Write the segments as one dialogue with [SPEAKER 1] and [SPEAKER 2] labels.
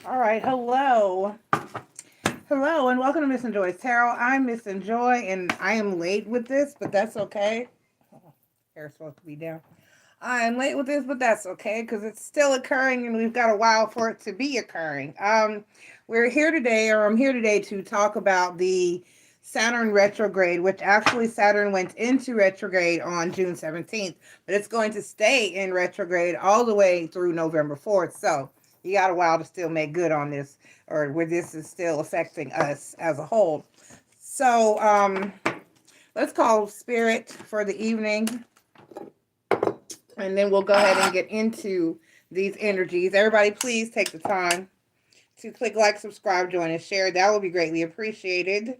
[SPEAKER 1] All right, hello. Hello, and welcome to Miss and Joy's Tarot. I'm Miss and Joy, and I am late with this, but that's okay. Hair's supposed to be down. I am late with this, but that's okay because it's still occurring, and we've got a while for it to be occurring. We're here today, or I'm here today to talk about the Saturn retrograde, which actually Saturn went into retrograde on June 17th, but it's going to stay in retrograde all the way through November 4th. So you got a while to still make good on this, or where this is still affecting us as a whole. So let's call Spirit for the evening, and then we'll go ahead and get into these energies. Everybody, please take the time to click like, subscribe, join, and share. That would be greatly appreciated.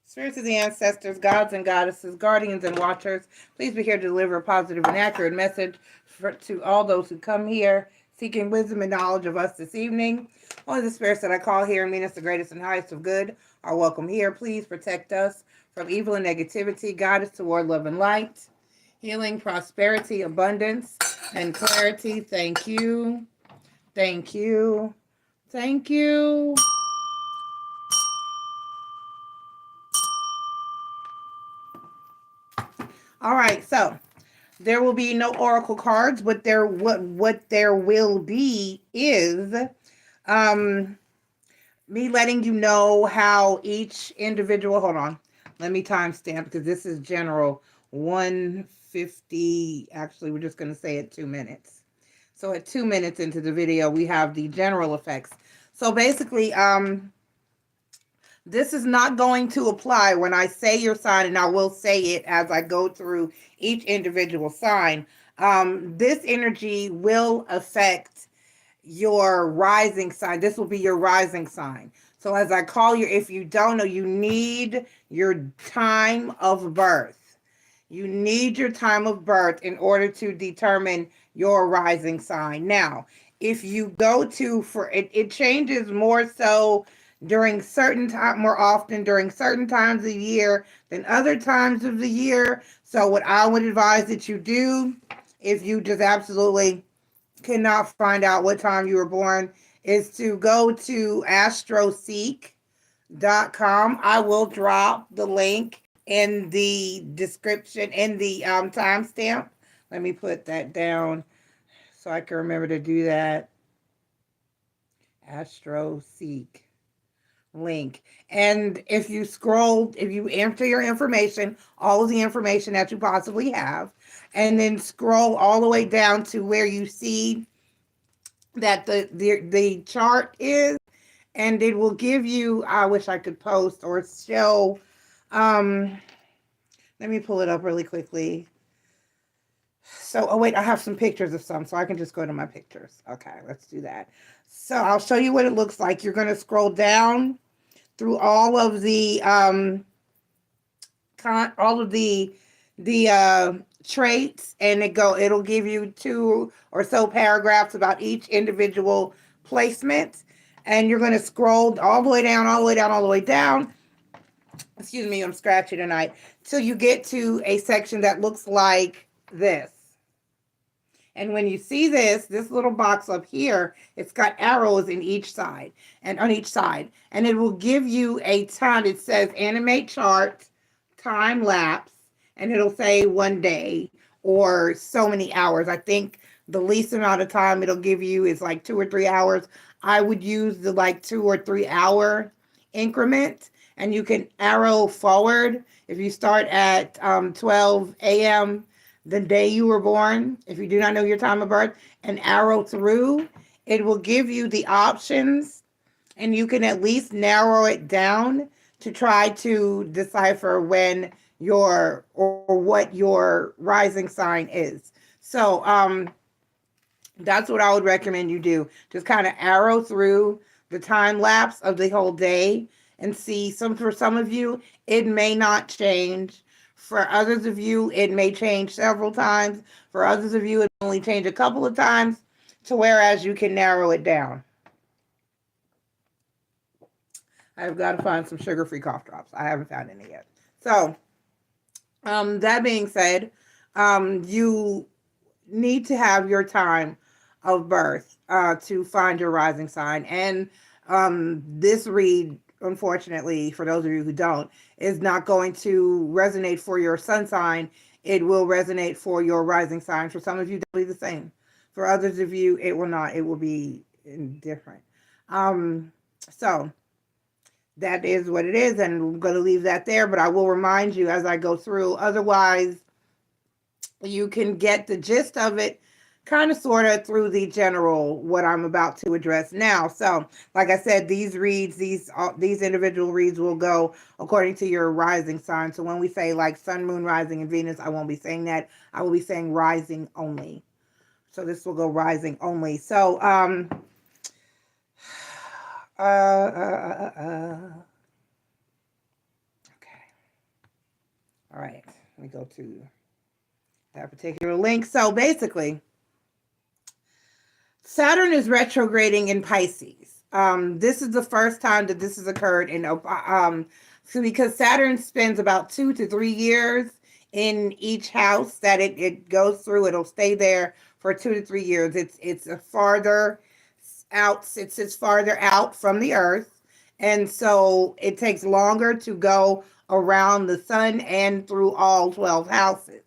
[SPEAKER 1] Spirits of the ancestors, gods and goddesses, guardians and watchers, please be here to deliver a positive and accurate message to all those who come here seeking wisdom and knowledge of us this evening. Only the spirits that I call here and mean us the greatest and highest of good are welcome here. Please protect us from evil and negativity. Guide us toward love and light, healing, prosperity, abundance, and clarity. Thank you. Thank you. Thank you. All right, so there will be no oracle cards, but what there will be is me letting you know how each individual. Hold on, let me timestamp because this is general 150. Actually, we're just going to say it 2 minutes. So at 2 minutes into the video, we have the general effects. So basically, this is not going to apply when I say your sign, and I will say it as I go through each individual sign. This energy will affect your rising sign. This will be your rising sign. So as I call you, if you don't know, you need your time of birth. You need your time of birth in order to determine your rising sign. Now, if you go to, for it, it changes more so during certain time, more often during certain times of the year than other times of the year. So what I would advise that you do, if you just absolutely cannot find out what time you were born, is to go to astroseek.com. I will drop the link in the description, in the timestamp. Let me put that down so I can remember to do that. Astroseek link. And if you enter your information, all of the information that you possibly have, and then scroll all the way down to where you see that the chart is, and it will give you, I wish I could post or show, let me pull it up really quickly. So, oh wait, I have some pictures of some, so I can just go to my pictures. Okay, let's do that. So I'll show you what it looks like. You're going to scroll down through all of the traits, and it'll give you 2 or so paragraphs about each individual placement, and you're going to scroll all the way down, all the way down, all the way down. Excuse me, I'm scratchy tonight. Till you get to a section that looks like this. And when you see this little box up here, it's got arrows in each side and on each side. And it will give you a time. It says animate chart, time lapse, and it'll say 1 day or so many hours. I think the least amount of time it'll give you is like 2 or 3 hours. I would use the 2 or 3 hour increment, and you can arrow forward. If you start at 12 a.m., the day you were born, if you do not know your time of birth, and arrow through, it will give you the options, and you can at least narrow it down to try to decipher when or what your rising sign is. So that's what I would recommend you do. Just kind of arrow through the time lapse of the whole day and see. For some of you, it may not change. For others of you, it may change several times. For others of you, it may only change a couple of times, to whereas you can narrow it down. I've got to find some sugar-free cough drops. I haven't found any yet. So, that being said, You need to have your time of birth to find your rising sign. And this read, unfortunately, for those of you who don't, is not going to resonate for your sun sign. It will resonate for your rising sign. For some of you, it'll be the same. For others of you, it will not. It will be different. So that is what it is, and I'm going to leave that there, but I will remind you as I go through. Otherwise, you can get the gist of it kind of sort of through the general what I'm about to address now. So like I said, these reads, these individual reads will go according to your rising sign. So when we say like sun, moon, rising, and Venus, I won't be saying that. I will be saying rising only. So this will go rising only. So okay, all right, let me go to that particular link. So basically, Saturn is retrograding in Pisces. This is the first time that this has occurred in so because Saturn spends about 2 to 3 years in each house that it goes through. It'll stay there for 2 to 3 years. It's a farther out. It's farther out from the Earth, and so it takes longer to go around the sun and through all 12 houses.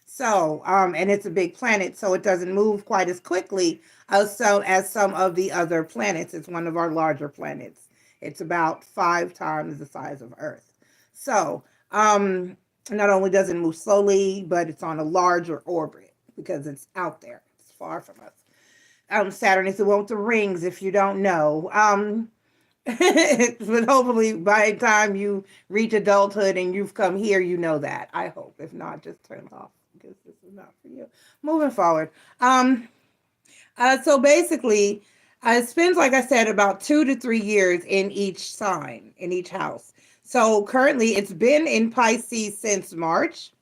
[SPEAKER 1] So, and it's a big planet, so it doesn't move quite as quickly as some of the other planets. It's one of our larger planets. It's about 5 times the size of Earth. So, not only does it move slowly, but it's on a larger orbit because it's out there. It's far from us. Saturn is the one with the rings, if you don't know. But hopefully by the time you reach adulthood and you've come here, you know that. I hope. If not, just turn it off because this is not for you. Moving forward. So basically, it spends, like I said, about 2 to 3 years in each sign, in each house. So currently it's been in Pisces since March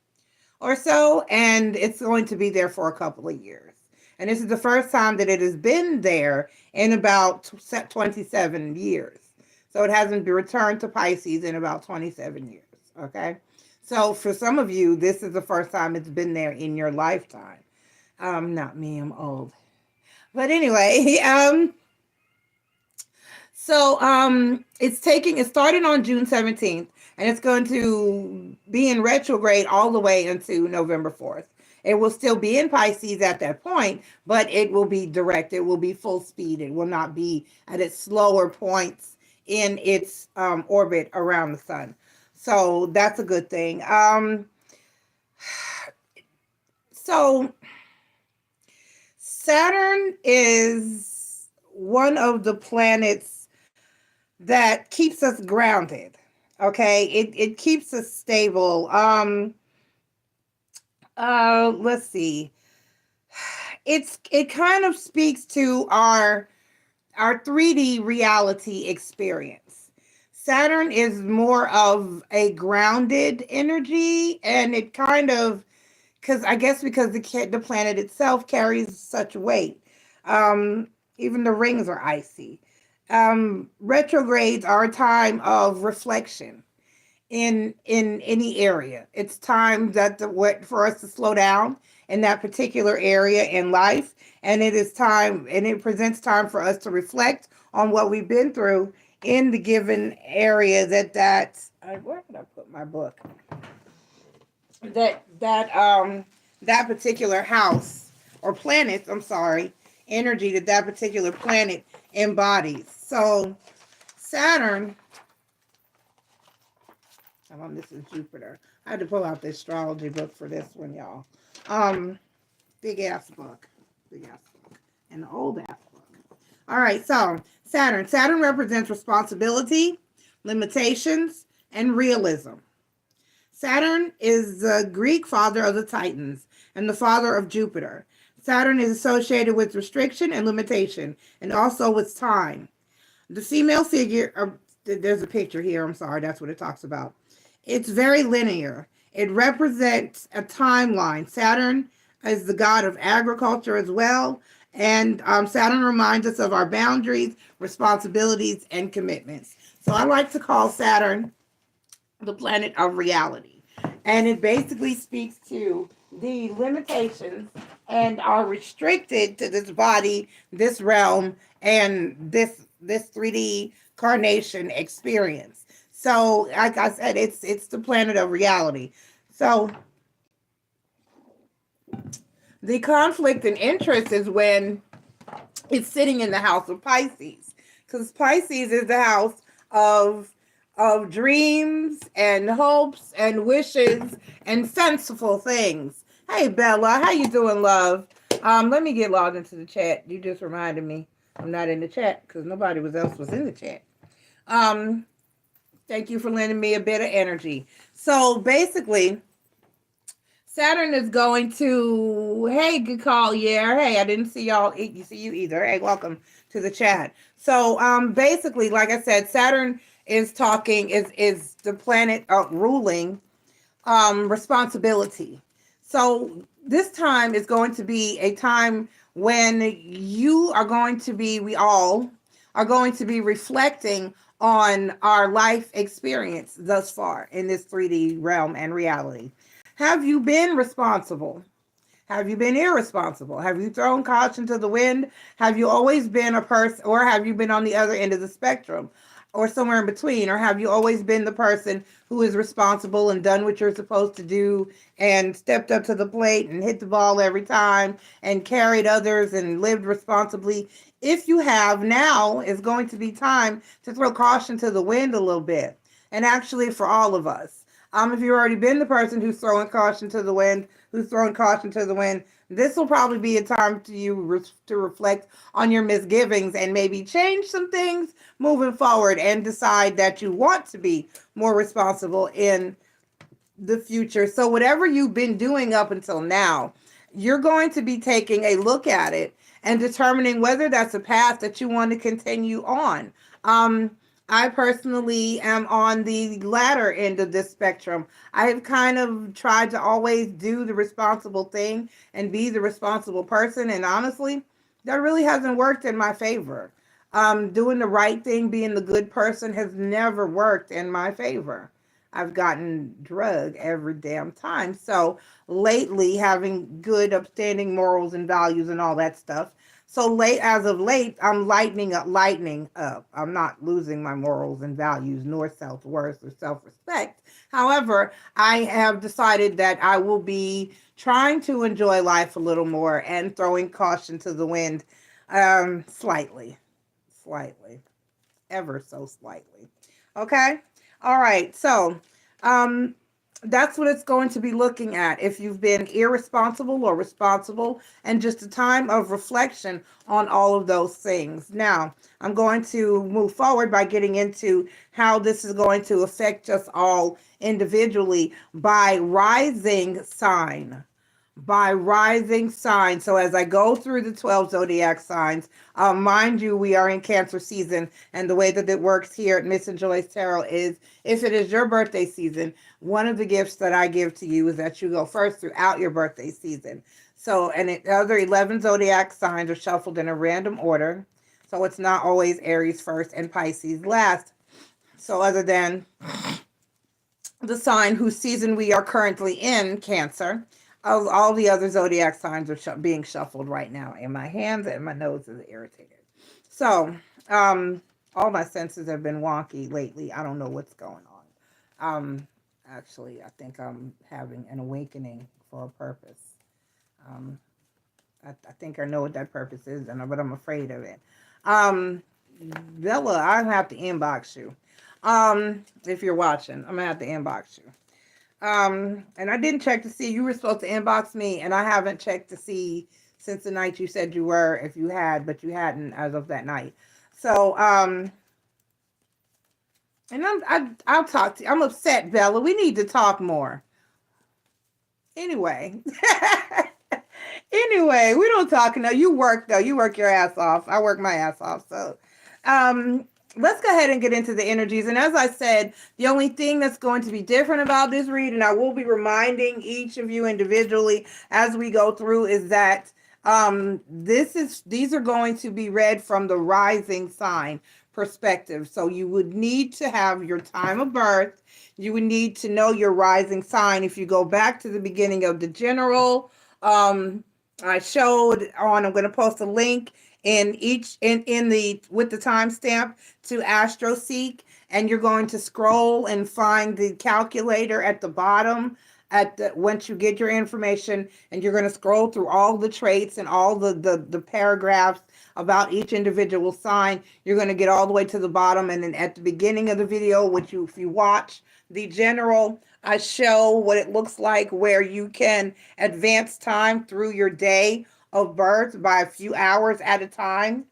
[SPEAKER 1] or so, and it's going to be there for a couple of years. And this is the first time that it has been there in about 27 years. So it hasn't been returned to Pisces in about 27 years, okay? So for some of you, this is the first time it's been there in your lifetime. Not me, I'm old. But anyway, it's starting on June 17th, and it's going to be in retrograde all the way into November 4th. It will still be in Pisces at that point, but it will be direct. It will be full speed. It will not be at its slower points in its orbit around the sun. So that's a good thing. So Saturn is one of the planets that keeps us grounded. Okay, it keeps us stable. Let's see. It kind of speaks to our 3D reality experience. Saturn is more of a grounded energy, and it kind of, because the planet itself carries such weight. Even the rings are icy. Retrogrades are a time of reflection in any area. It's time for us to slow down in that particular area in life, and it presents time for us to reflect on what we've been through in the given area where did I put my book? That particular house or planet, I'm sorry, energy that particular planet embodies. So Saturn, this is Jupiter. I had to pull out the astrology book for this one, y'all. Big ass book, an old ass book. All right, so Saturn represents responsibility, limitations, and realism. Saturn is the Greek father of the Titans and the father of Jupiter. Saturn is associated with restriction and limitation, and also with time. The female figure, there's a picture here, I'm sorry, that's what it talks about. It's very linear. It represents a timeline. Saturn is the god of agriculture as well, and Saturn reminds us of our boundaries, responsibilities, and commitments. So I like to call Saturn the planet of reality. And it basically speaks to the limitations and are restricted to this body, this realm, and this 3D carnation experience. So, like I said, it's the planet of reality. So the conflict and interest is when it's sitting in the house of Pisces, because Pisces is the house of dreams and hopes and wishes and fanciful things. Hey Bella, how you doing, love? Let me get logged into the chat. You just reminded me I'm not in the chat because nobody else was in the chat. Thank you for lending me a bit of energy. So basically, Saturn is going to, hey, good call, yeah. Hey, I didn't see y'all, see you either. Hey, welcome to the chat. So basically, like I said, Saturn is talking, is the planet ruling responsibility. So this time is going to be a time when you are going to be, we all are going to be reflecting on our life experience thus far in this 3D realm and reality. Have you been responsible? Have you been irresponsible? Have you thrown caution to the wind? Have you always been a person, or have you been on the other end of the spectrum, or somewhere in between? Or have you always been the person who is responsible and done what you're supposed to do and stepped up to the plate and hit the ball every time and carried others and lived responsibly? If you have, now is going to be time to throw caution to the wind a little bit. And actually, for all of us. If you've already been the person who's throwing caution to the wind, this will probably be a time to you to reflect on your misgivings and maybe change some things moving forward and decide that you want to be more responsible in the future. So whatever you've been doing up until now, you're going to be taking a look at it and determining whether that's a path that you want to continue on. I personally am on the latter end of this spectrum. I have kind of tried to always do the responsible thing and be the responsible person. And honestly, that really hasn't worked in my favor. Doing the right thing, being the good person has never worked in my favor. I've gotten drugged every damn time. So lately, having good, upstanding morals and values and all that stuff. So as of late, I'm lightening up. I'm not losing my morals and values, nor self-worth or self-respect. However, I have decided that I will be trying to enjoy life a little more and throwing caution to the wind, slightly, ever so slightly. Okay. All right. So, that's what it's going to be looking at. If you've been irresponsible or responsible, and just a time of reflection on all of those things. Now, I'm going to move forward by getting into how this is going to affect us all individually by rising sign. So as I go through the 12 zodiac signs, mind you, we are in Cancer season, and the way that it works here at Miss and Joy's Tarot is, if it is your birthday season, one of the gifts that I give to you is that you go first throughout your birthday season. So, and the other 11 zodiac signs are shuffled in a random order. So it's not always Aries first and Pisces last. So other than the sign whose season we are currently in, Cancer, all the other zodiac signs are being shuffled right now in my hands, and my nose is irritated. So, all my senses have been wonky lately. I don't know what's going on. Actually, I think I'm having an awakening for a purpose. I think I know what that purpose is, but I'm afraid of it. Bella, I have to inbox you. If you're watching, I'm gonna have to inbox you. And I didn't check to see, you were supposed to inbox me, and I haven't checked to see since the night you said you were, if you had, but you hadn't as of that night. So, and I'll talk to you. I'm upset, Bella. We need to talk more. Anyway, we don't talk now. You work though. You work your ass off. I work my ass off. So, let's go ahead and get into the energies. And as I said, the only thing that's going to be different about this reading, I will be reminding each of you individually as we go through, is that these are going to be read from the rising sign perspective. So you would need to have your time of birth. You would need to know your rising sign. If you go back to the beginning of the general, I showed on, I'm going to post a link in each in the with the timestamp to AstroSeek, and you're going to scroll and find the calculator at the bottom at the once you get your information, and you're going to scroll through all the traits and all the paragraphs about each individual sign. You're going to get all the way to the bottom, and then at the beginning of the video, which you if you watch the general, I show what it looks like where you can advance time through your day of birth by a few hours at a time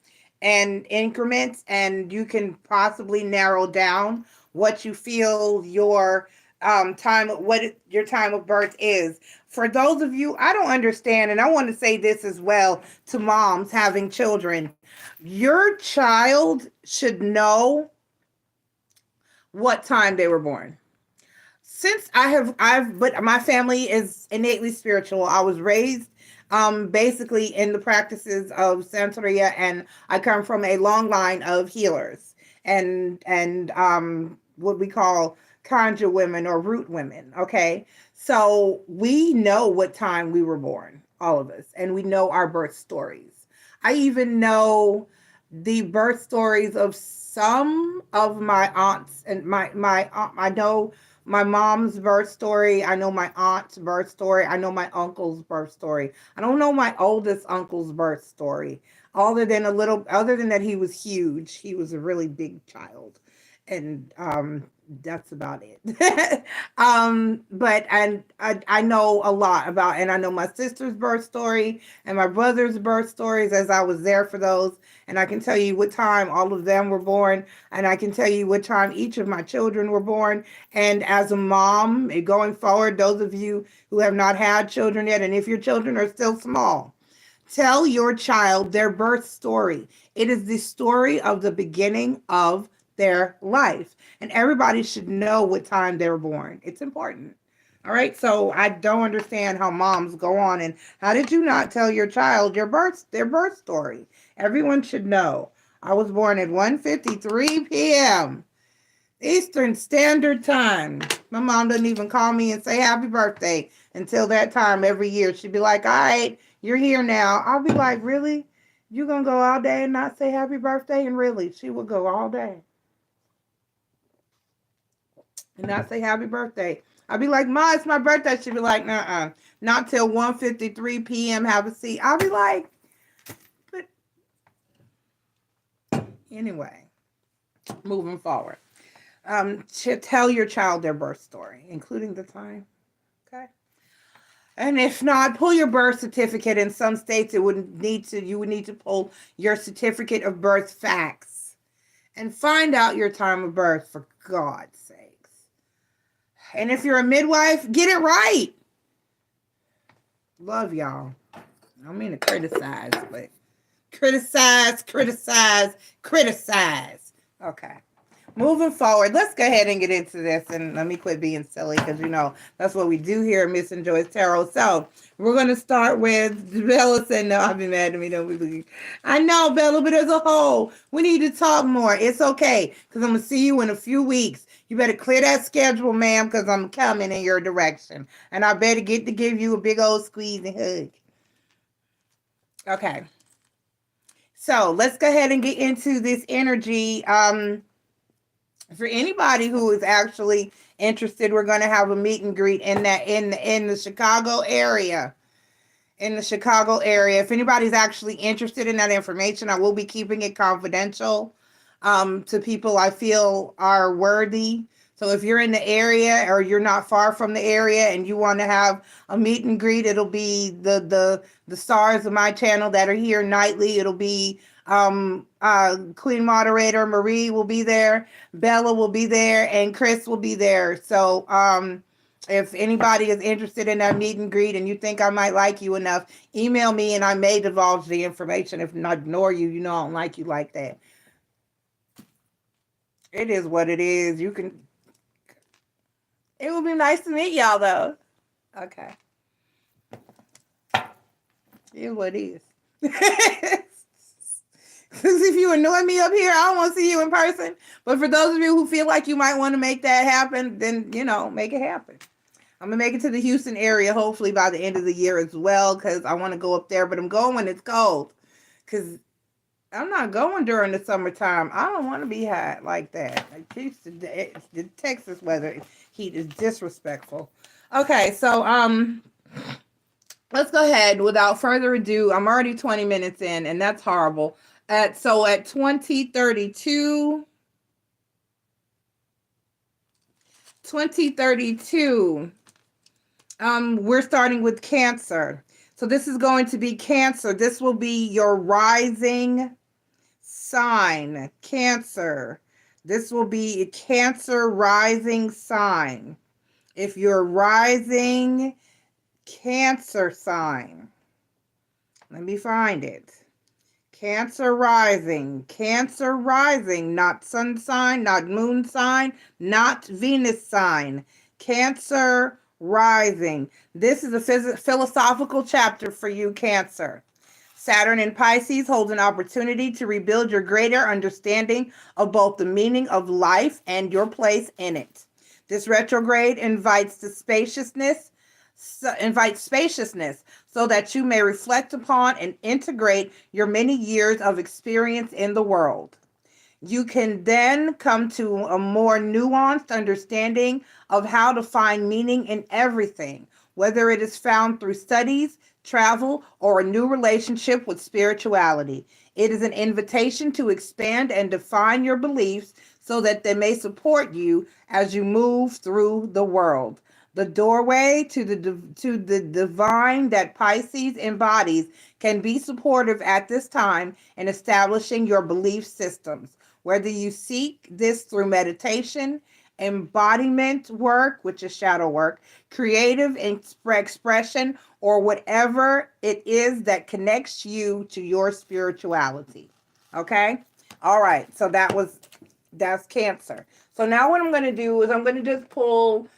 [SPEAKER 1] and increments, and you can possibly narrow down what you feel your your time of birth is. For those of you, I don't understand, and I want to say this as well to moms having children. Your child should know what time they were born. Since but my family is innately spiritual. I was raised basically in the practices of Santeria, and I come from a long line of healers and what we call conjure women or root women. Okay, so we know what time we were born, all of us, and we know our birth stories. I even know the birth stories of some of my aunts and my aunt. I know my mom's birth story. I know my aunt's birth story. I know my uncle's birth story. I don't know my oldest uncle's birth story. Other than that, he was huge. He was a really big child. And that's about it. But I know a lot about, and I know my sister's birth story and my brother's birth stories, as I was there for those. And I can tell you what time all of them were born, and I can tell you what time each of my children were born. And as a mom, going forward, those of you who have not had children yet, and if your children are still small, tell your child their birth story. It is the story of the beginning of their life, and everybody should know what time they were born. It's important. All right, so I don't understand how moms go on and how did you not tell your child their birth story? Everyone should know. I was born at 1:53 p.m. Eastern Standard Time. My mom doesn't even call me and say happy birthday until that time every year. She'd be like, all right, you're here now. I'll be like, really? You gonna go all day and not say happy birthday? And really, she would go all day and not say happy birthday. I'd be like, Ma, it's my birthday. She'd be like, nuh-uh. Not till 1:53 p.m. Have a seat. I'll be like, but anyway, moving forward. To tell your child their birth story, including the time. Okay. And if not, pull your birth certificate. In some states, you would need to pull your certificate of birth facts and find out your time of birth, for God's sakes. And if you're a midwife, get it right. Love y'all. I don't mean to criticize, but criticize. Okay. Moving forward, let's go ahead and get into this, and let me quit being silly, because that's what we do here at MissNJoy's Tarot. So we're going to start with Bella saying, no, I'll be mad at me. Don't believe. I know, Bella, but as a whole, we need to talk more. It's okay, because I'm going to see you in a few weeks. You better clear that schedule, ma'am, because I'm coming in your direction. And I better get to give you a big old squeeze and hug. Okay. So let's go ahead and get into this energy. For anybody who is actually interested, we're going to have a meet and greet in the Chicago area. In the Chicago area. If anybody's actually interested in that information, I will be keeping it confidential to people I feel are worthy. So if you're in the area or you're not far from the area and you want to have a meet and greet, it'll be the stars of my channel that are here nightly. It'll be Queen Moderator Marie will be there, Bella will be there, and Chris will be there. So if anybody is interested in that meet and greet and you think I might like you enough, email me and I may divulge the information. If not, ignore you. I don't like you like that. It is what it is. It would be nice to meet y'all though. Okay. It is what it is. If you annoy me up here, I don't want to see you in person. But for those of you who feel like you might want to make that happen, then, make it happen. I'm going to make it to the Houston area, hopefully by the end of the year as well, because I want to go up there. But I'm going when it's cold, because I'm not going during the summertime. I don't want to be hot like that. Like Houston, the Texas weather heat is disrespectful. Okay, so let's go ahead without further ado. I'm already 20 minutes in, and that's horrible. At 2032, we're starting with Cancer. So this is going to be Cancer. This will be your rising sign, Cancer. This will be a Cancer rising sign. If you're rising Cancer sign, let me find it. Cancer rising, not sun sign, not moon sign, not Venus sign. Cancer rising. This is a philosophical chapter for you, Cancer. Saturn in Pisces holds an opportunity to rebuild your greater understanding of both the meaning of life and your place in it. This retrograde invites spaciousness so that you may reflect upon and integrate your many years of experience in the world. You can then come to a more nuanced understanding of how to find meaning in everything, whether it is found through studies, travel, or a new relationship with spirituality. It is an invitation to expand and define your beliefs so that they may support you as you move through the world. The doorway to the divine that Pisces embodies can be supportive at this time in establishing your belief systems. Whether you seek this through meditation, embodiment work, which is shadow work, creative expression, or whatever it is that connects you to your spirituality. Okay? All right. So that's Cancer. So now what I'm going to do is I'm going to just pull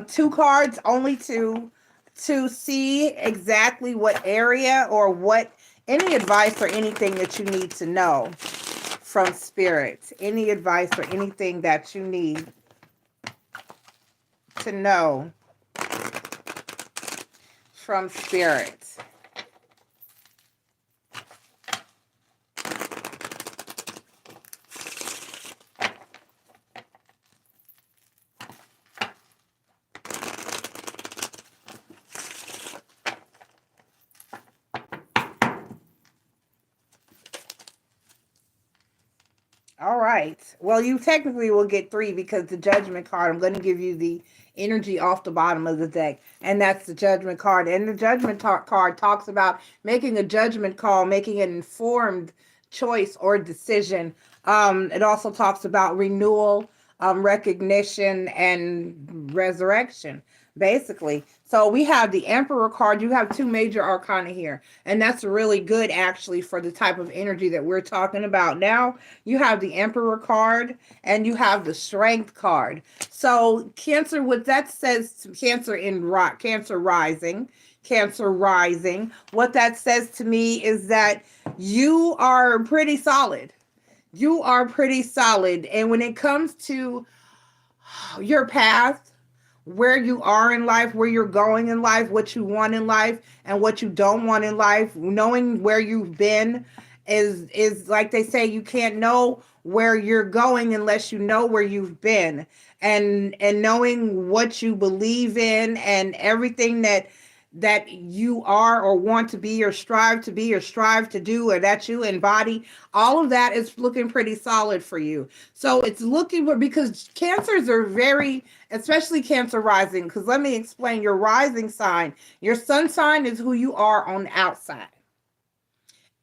[SPEAKER 1] 2 cards, only to see exactly what area or what any advice or anything that you need to know from Spirit. Any advice or anything that you need to know from Spirit. All right. Well, you technically will get 3 because the Judgment card, I'm going to give you the energy off the bottom of the deck, and that's the Judgment card. And the Judgment card talks about making a judgment call, making an informed choice or decision. It also talks about renewal, recognition, and resurrection, basically. So we have the Emperor card. You have 2 major arcana here, and that's really good actually for the type of energy that we're talking about now. You have the Emperor card and you have the Strength card. So Cancer, what that says, Cancer rising, what that says to me is that you are pretty solid. You are pretty solid. And when it comes to your path, where you are in life, where you're going in life, what you want in life and what you don't want in life, knowing where you've been is like they say, you can't know where you're going unless you know where you've been, and knowing what you believe in and everything that you are or want to be or strive to be or strive to do or that you embody, all of that is looking pretty solid for you. So it's looking for, because Cancers are very, especially Cancer rising, because let me explain your rising sign. Your sun sign is who you are on the outside.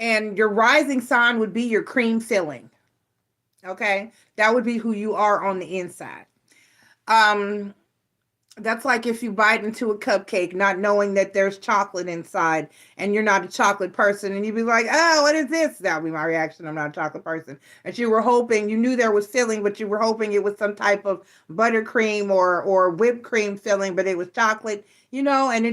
[SPEAKER 1] And your rising sign would be your cream filling. Okay? That would be who you are on the inside. That's like if you bite into a cupcake, not knowing that there's chocolate inside, and you're not a chocolate person, and you'd be like, "Oh, what is this?" That would be my reaction. I'm not a chocolate person. And you were hoping, you knew there was filling, but you were hoping it was some type of buttercream or whipped cream filling, but it was chocolate, and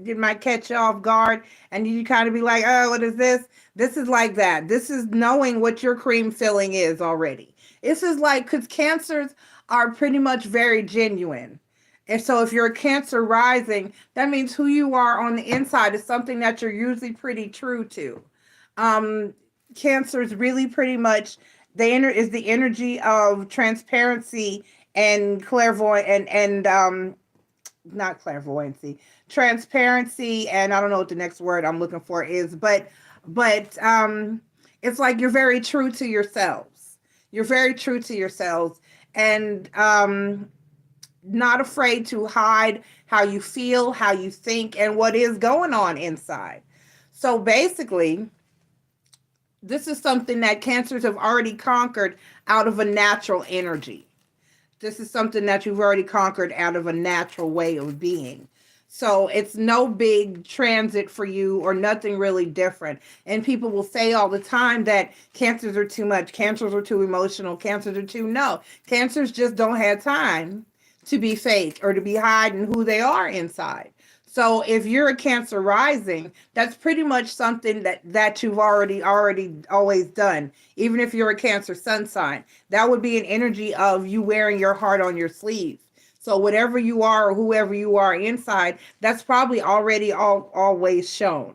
[SPEAKER 1] it might catch you off guard, and you kind of be like, "Oh, what is this?" This is like that. This is knowing what your cream filling is already. This is like, because cancers are pretty much very genuine. And so if you're a Cancer rising, that means who you are on the inside is something that you're usually pretty true to. Um, Cancer is really pretty much is the energy of transparency and clairvoyant and not clairvoyancy, transparency, and I don't know what the next word I'm looking for is, but it's like you're very true to yourselves. You're very true to yourselves, and not afraid to hide how you feel, how you think, and what is going on inside. So basically, this is something that Cancers have already conquered out of a natural energy. This is something that you've already conquered out of a natural way of being. So it's no big transit for you or nothing really different. And people will say all the time that Cancers are too much, Cancers are too emotional, Cancers are too. No, Cancers just don't have time to be fake or to be hiding who they are inside. So if you're a Cancer rising, that's pretty much something that you've already always done. Even if you're a Cancer sun sign, that would be an energy of you wearing your heart on your sleeve. So whatever you are or whoever you are inside, that's probably already always shown.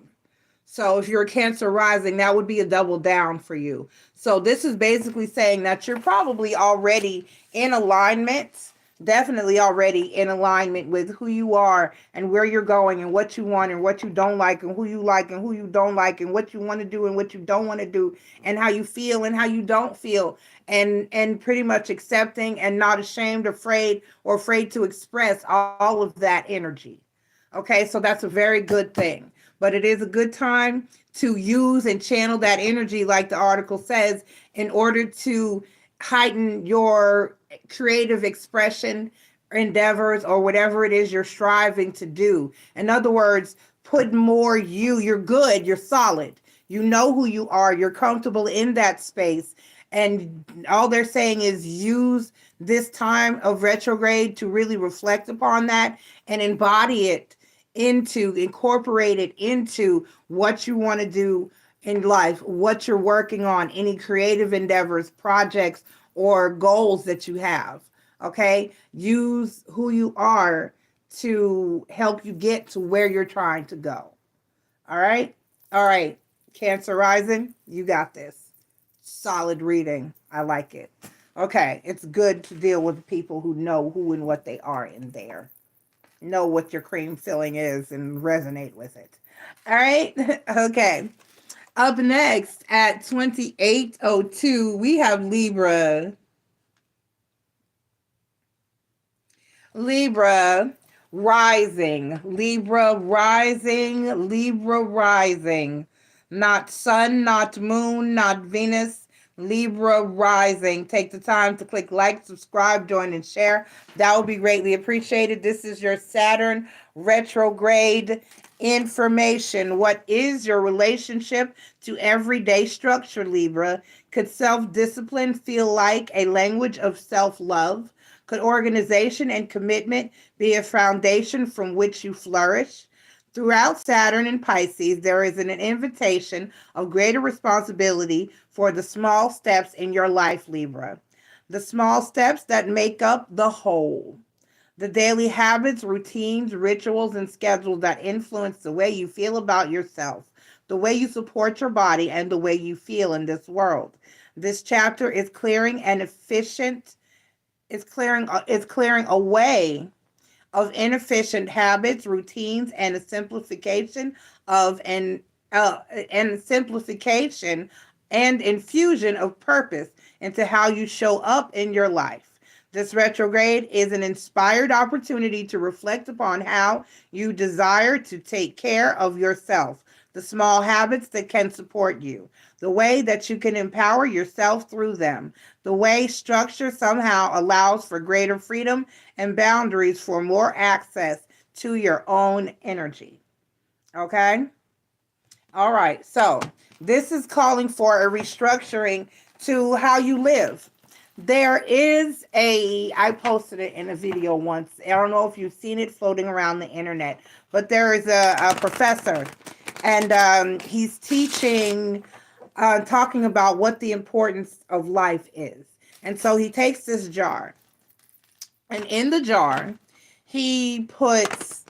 [SPEAKER 1] So if you're a Cancer rising, that would be a double down for you. So this is basically saying that you're probably already in alignment, definitely already in alignment with who you are and where you're going and what you want and what you don't like and who you like and who you don't like and what you want to do and what you don't want to do and how you feel and how you don't feel, and pretty much accepting and not ashamed, afraid, or afraid to express all of that energy. Okay, so that's a very good thing. But it is a good time to use and channel that energy, like the article says, in order to heighten your creative expression endeavors or whatever it is you're striving to do. In other words, put more you. You're good, you're solid. You know who you are, you're comfortable in that space. And all they're saying is use this time of retrograde to really reflect upon that and embody it incorporate it into what you want to do in life, what you're working on, any creative endeavors, projects, or goals that you have. Okay? Use who you are to help you get to where you're trying to go. All right? All right. Cancer rising, you got this. Solid reading. I like it. Okay. It's good to deal with people who know who and what they are in there. Know what your cream filling is and resonate with it. All right. Okay. Up next at 2802, we have Libra. Libra rising. Libra rising. Libra rising. Not sun, not moon, not Venus. Libra rising. Take the time to click like, subscribe, join, and share. That would be greatly appreciated. This is your Saturn retrograde information. What is your relationship to everyday structure, Libra? Could self-discipline feel like a language of self-love? Could organization and commitment be a foundation from which you flourish? Throughout Saturn and Pisces, there is an invitation of greater responsibility for the small steps in your life, Libra. The small steps that make up the whole. The daily habits, routines, rituals, and schedules that influence the way you feel about yourself, the way you support your body, and the way you feel in this world. This chapter is clearing away of inefficient habits, routines, and a simplification and infusion of purpose into how you show up in your life. This retrograde is an inspired opportunity to reflect upon how you desire to take care of yourself. the small habits that can support you, the way that you can empower yourself through them, the way structure somehow allows for greater freedom and boundaries for more access to your own energy. Okay? All right. So this is calling for a restructuring to how you live. There is I posted it in a video once. I don't know if you've seen it floating around the internet, but there is a professor, and he's teaching, talking about what the importance of life is. And so he takes this jar, and in the jar, he puts,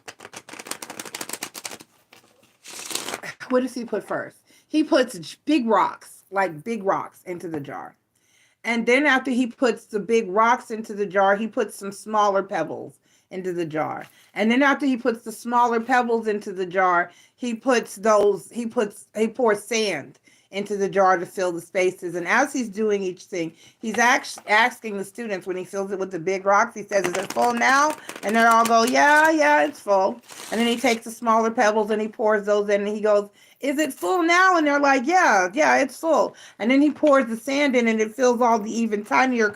[SPEAKER 1] what does he put first? He puts big rocks, like big rocks, into the jar. And then after he puts the big rocks into the jar, he puts some smaller pebbles into the jar. And then after he puts the smaller pebbles into the jar, he pours sand into the jar to fill the spaces. And as he's doing each thing, he's asking the students, when he fills it with the big rocks, he says, "Is it full now?" And they all go, yeah, it's full. And then he takes the smaller pebbles and he pours those in, and he goes, "Is it full now?" And they're like, yeah, it's full. And then he pours the sand in, and it fills all the even tinier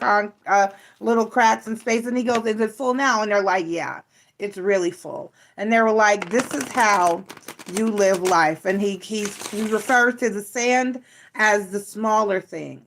[SPEAKER 1] little cracks and space. And he goes, "Is it full now?" And they're like, yeah, it's really full. And they were like, this is how you live life. And he refers to the sand as the smaller things,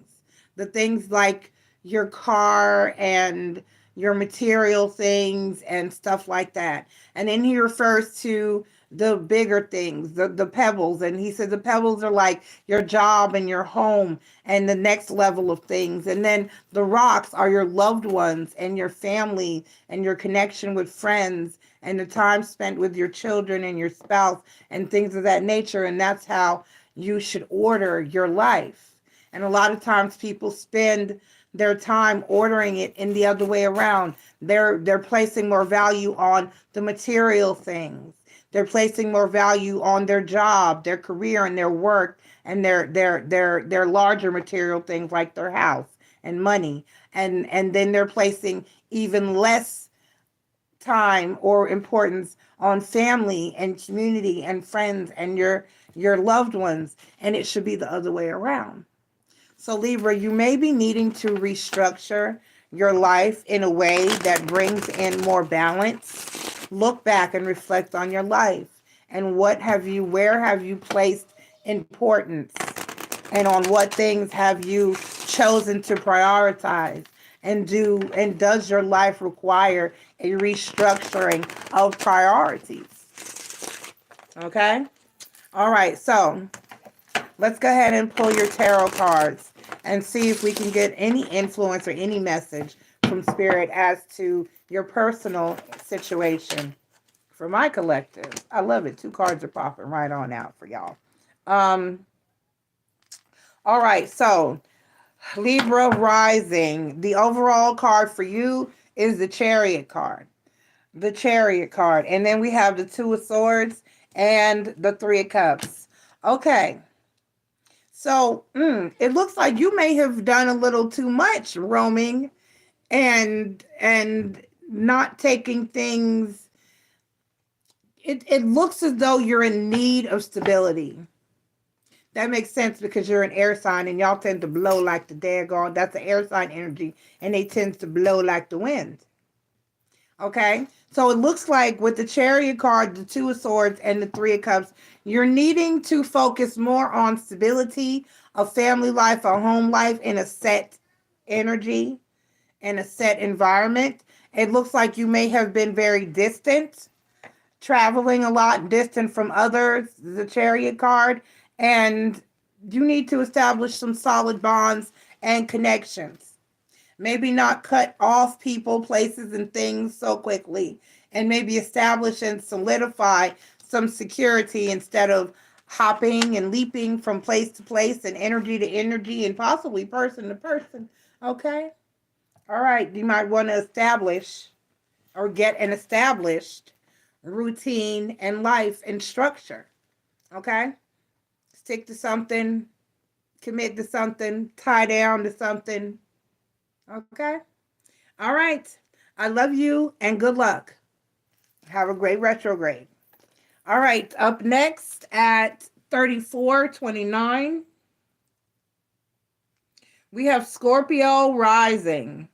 [SPEAKER 1] the things like your car and your material things and stuff like that. And then he refers to the bigger things, the pebbles. And he said the pebbles are like your job and your home and the next level of things. And then the rocks are your loved ones and your family and your connection with friends and the time spent with your children and your spouse and things of that nature. And that's how you should order your life. And a lot of times people spend their time ordering it in the other way around. They're placing more value on the material things. They're placing more value on their job, their career, and their work, and their larger material things like their house and money. And then they're placing even less time or importance on family and community and friends and your loved ones. And it should be the other way around. So Libra, you may be needing to restructure your life in a way that brings in more balance. Look back and reflect on your life and where have you placed importance, and on what things have you chosen to prioritize, and does your life require a restructuring of priorities? Okay? All right, so let's go ahead and pull your tarot cards and see if we can get any influence or any message from Spirit as to your personal situation for my collective. I love it. 2 cards are popping right on out for y'all. All right, so Libra rising. The overall card for you is the Chariot card. The Chariot card. And then we have the 2 of Swords and the 3 of Cups. Okay. So it looks like you may have done a little too much roaming and not taking things. It looks as though you're in need of stability. That makes sense because you're an air sign and y'all tend to blow like the daggone. That's the air sign energy, and they tend to blow like the wind. Okay, so it looks like with the Chariot card, the 2 of Swords, and the 3 of Cups, you're needing to focus more on stability, a family life, a home life, in a set energy, in a set environment. It looks like you may have been very distant, traveling a lot, distant from others, the Chariot card, and you need to establish some solid bonds and connections. Maybe not cut off people, places, and things so quickly, and maybe establish and solidify some security instead of hopping and leaping from place to place and energy to energy and possibly person to person. Okay? All right. You might want to establish or get an established routine and life and structure. Okay? Stick to something, commit to something, tie down to something. Okay? All right. I love you and good luck. Have a great retrograde. All right. Up next at 3429. We have Scorpio rising.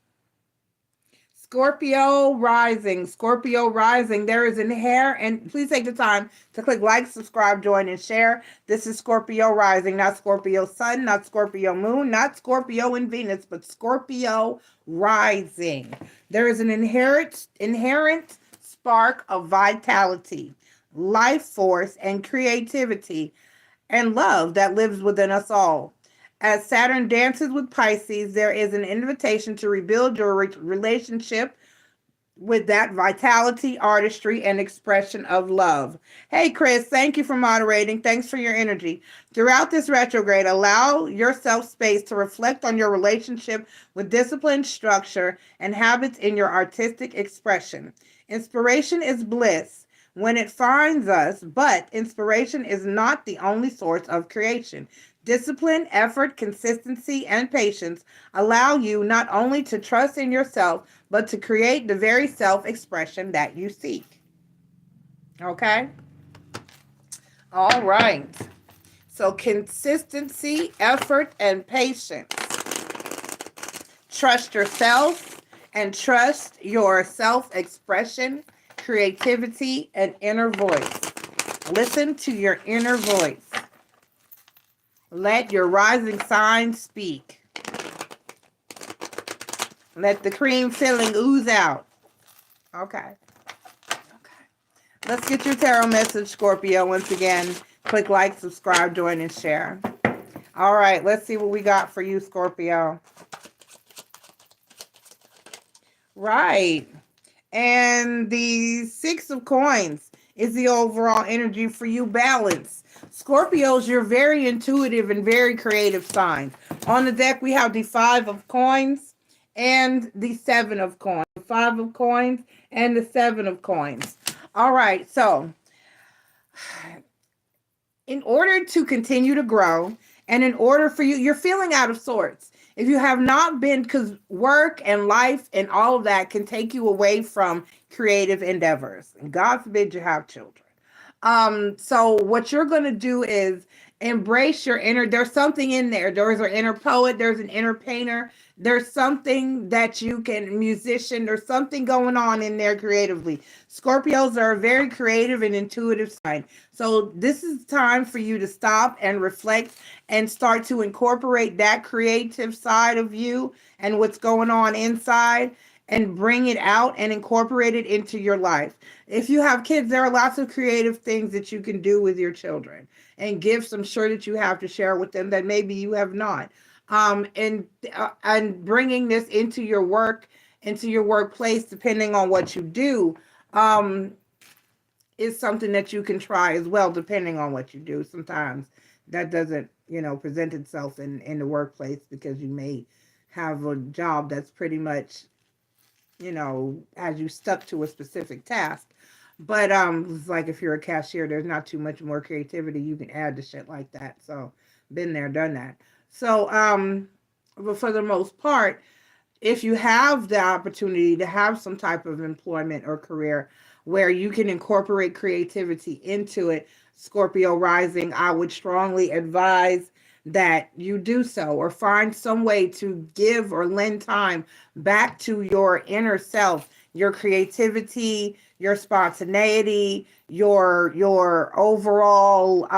[SPEAKER 1] Scorpio rising. Scorpio rising. There is and please take the time to click like, subscribe, join, and share. This is Scorpio rising, not Scorpio sun, not Scorpio moon, not Scorpio and Venus, but Scorpio rising. There is an inherent spark of vitality, life force, and creativity and love that lives within us all. As Saturn dances with Pisces, there is an invitation to rebuild your relationship with that vitality, artistry, and expression of love. Hey, Chris, thank you for moderating. Thanks for your energy. Throughout this retrograde, allow yourself space to reflect on your relationship with discipline, structure, and habits in your artistic expression. Inspiration is bliss when it finds us, but inspiration is not the only source of creation. Discipline, effort, consistency, and patience allow you not only to trust in yourself, but to create the very self-expression that you seek. Okay? All right. So consistency, effort, and patience. Trust yourself and trust your self-expression, creativity, and inner voice. Listen to your inner voice. Let your rising sign speak. Let the cream filling ooze out. Okay. Let's get your tarot message, Scorpio. Once again, click like, subscribe, join, and share. All right, let's see what we got for you, Scorpio. Right. And the Six of Coins is the overall energy for you, balance. Scorpios, you're very intuitive and very creative sign. On the deck, we have the Five of Coins and the Seven of Coins. The Five of Coins and the Seven of Coins. All right, so in order to continue to grow and in order for you're feeling out of sorts. If you have not been, because work and life and all of that can take you away from creative endeavors. And God forbid you have children. So what you're going to do is embrace your inner, there's something in there. There's an inner poet, there's an inner painter, there's something that you can musician, there's something going on in there creatively. Scorpios are a very creative and intuitive sign. So this is time for you to stop and reflect and start to incorporate that creative side of you and what's going on inside and bring it out and incorporate it into your life. If you have kids, there are lots of creative things that you can do with your children and gifts I'm sure that you have to share with them that maybe you have not. And bringing this into your workplace, depending on what you do, is something that you can try as well, depending on what you do. Sometimes that doesn't, present itself in the workplace because you may have a job that's pretty much, as you stuck to a specific task. But it's like if you're a cashier, there's not too much more creativity you can add to shit like that. So been there, done that. So but for the most part, if you have the opportunity to have some type of employment or career where you can incorporate creativity into it, Scorpio rising, I would strongly advise that you do so, or find some way to give or lend time back to your inner self, your creativity, your spontaneity, your overall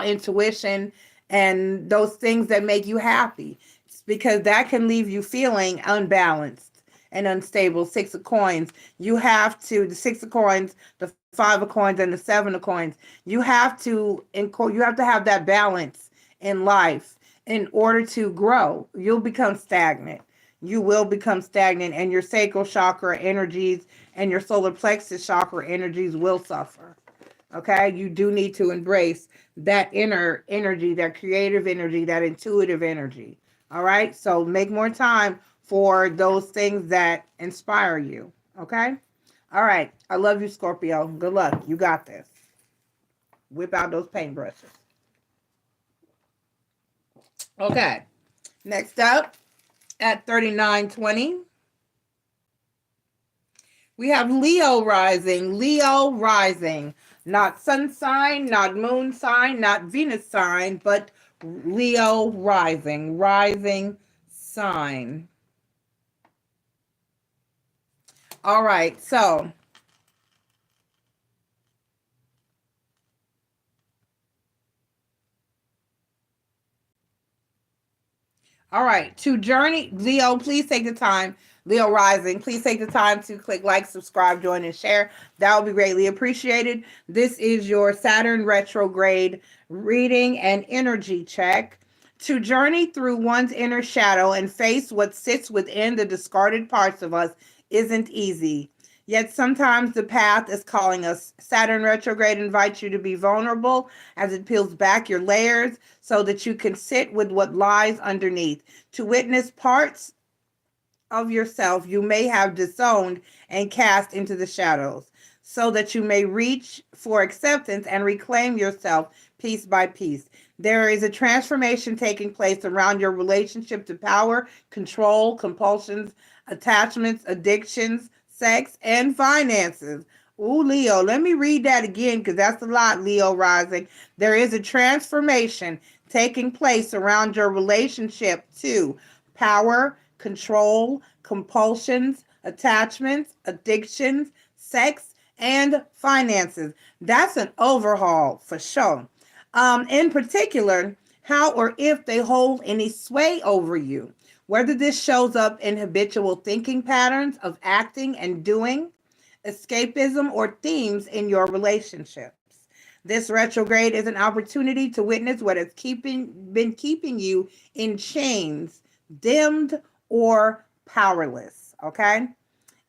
[SPEAKER 1] intuition, and those things that make you happy, because that can leave you feeling unbalanced and unstable. Six of Coins, the Six of Coins, the Five of Coins, and the Seven of Coins, you have to have that balance in life in order to grow. You'll become stagnant. You will become stagnant, and your sacral chakra energies and your solar plexus chakra energies will suffer. Okay, you do need to embrace that inner energy, that creative energy, that intuitive energy. All right, so make more time for those things that inspire you. Okay, all right. I love you, Scorpio. Good luck. You got this. Whip out those paintbrushes. Okay, next up at 3920. We have Leo rising. Leo rising. Not sun sign, not moon sign, not Venus sign, but Leo rising sign. All right, so all right, to journey, Leo, please take the time. Leo rising, please take the time to click like, subscribe, join, and share. That would be greatly appreciated. This is your Saturn retrograde reading and energy check. To journey through one's inner shadow and face what sits within the discarded parts of us isn't easy. Yet sometimes the path is calling us. Saturn retrograde invites you to be vulnerable as it peels back your layers so that you can sit with what lies underneath, to witness parts of yourself you may have disowned and cast into the shadows, so that you may reach for acceptance and reclaim yourself piece by piece. There is a transformation taking place around your relationship to power, control, compulsions, attachments, addictions, sex, and finances. Ooh, Leo, let me read that again because that's a lot, Leo rising. There is a transformation taking place around your relationship to power, control, compulsions, attachments, addictions, sex, and finances. That's an overhaul for sure. In particular, how or if they hold any sway over you, whether this shows up in habitual thinking patterns of acting and doing, escapism, or themes in your relationships. This retrograde is an opportunity to witness what has been keeping you in chains, dimmed, or powerless, okay?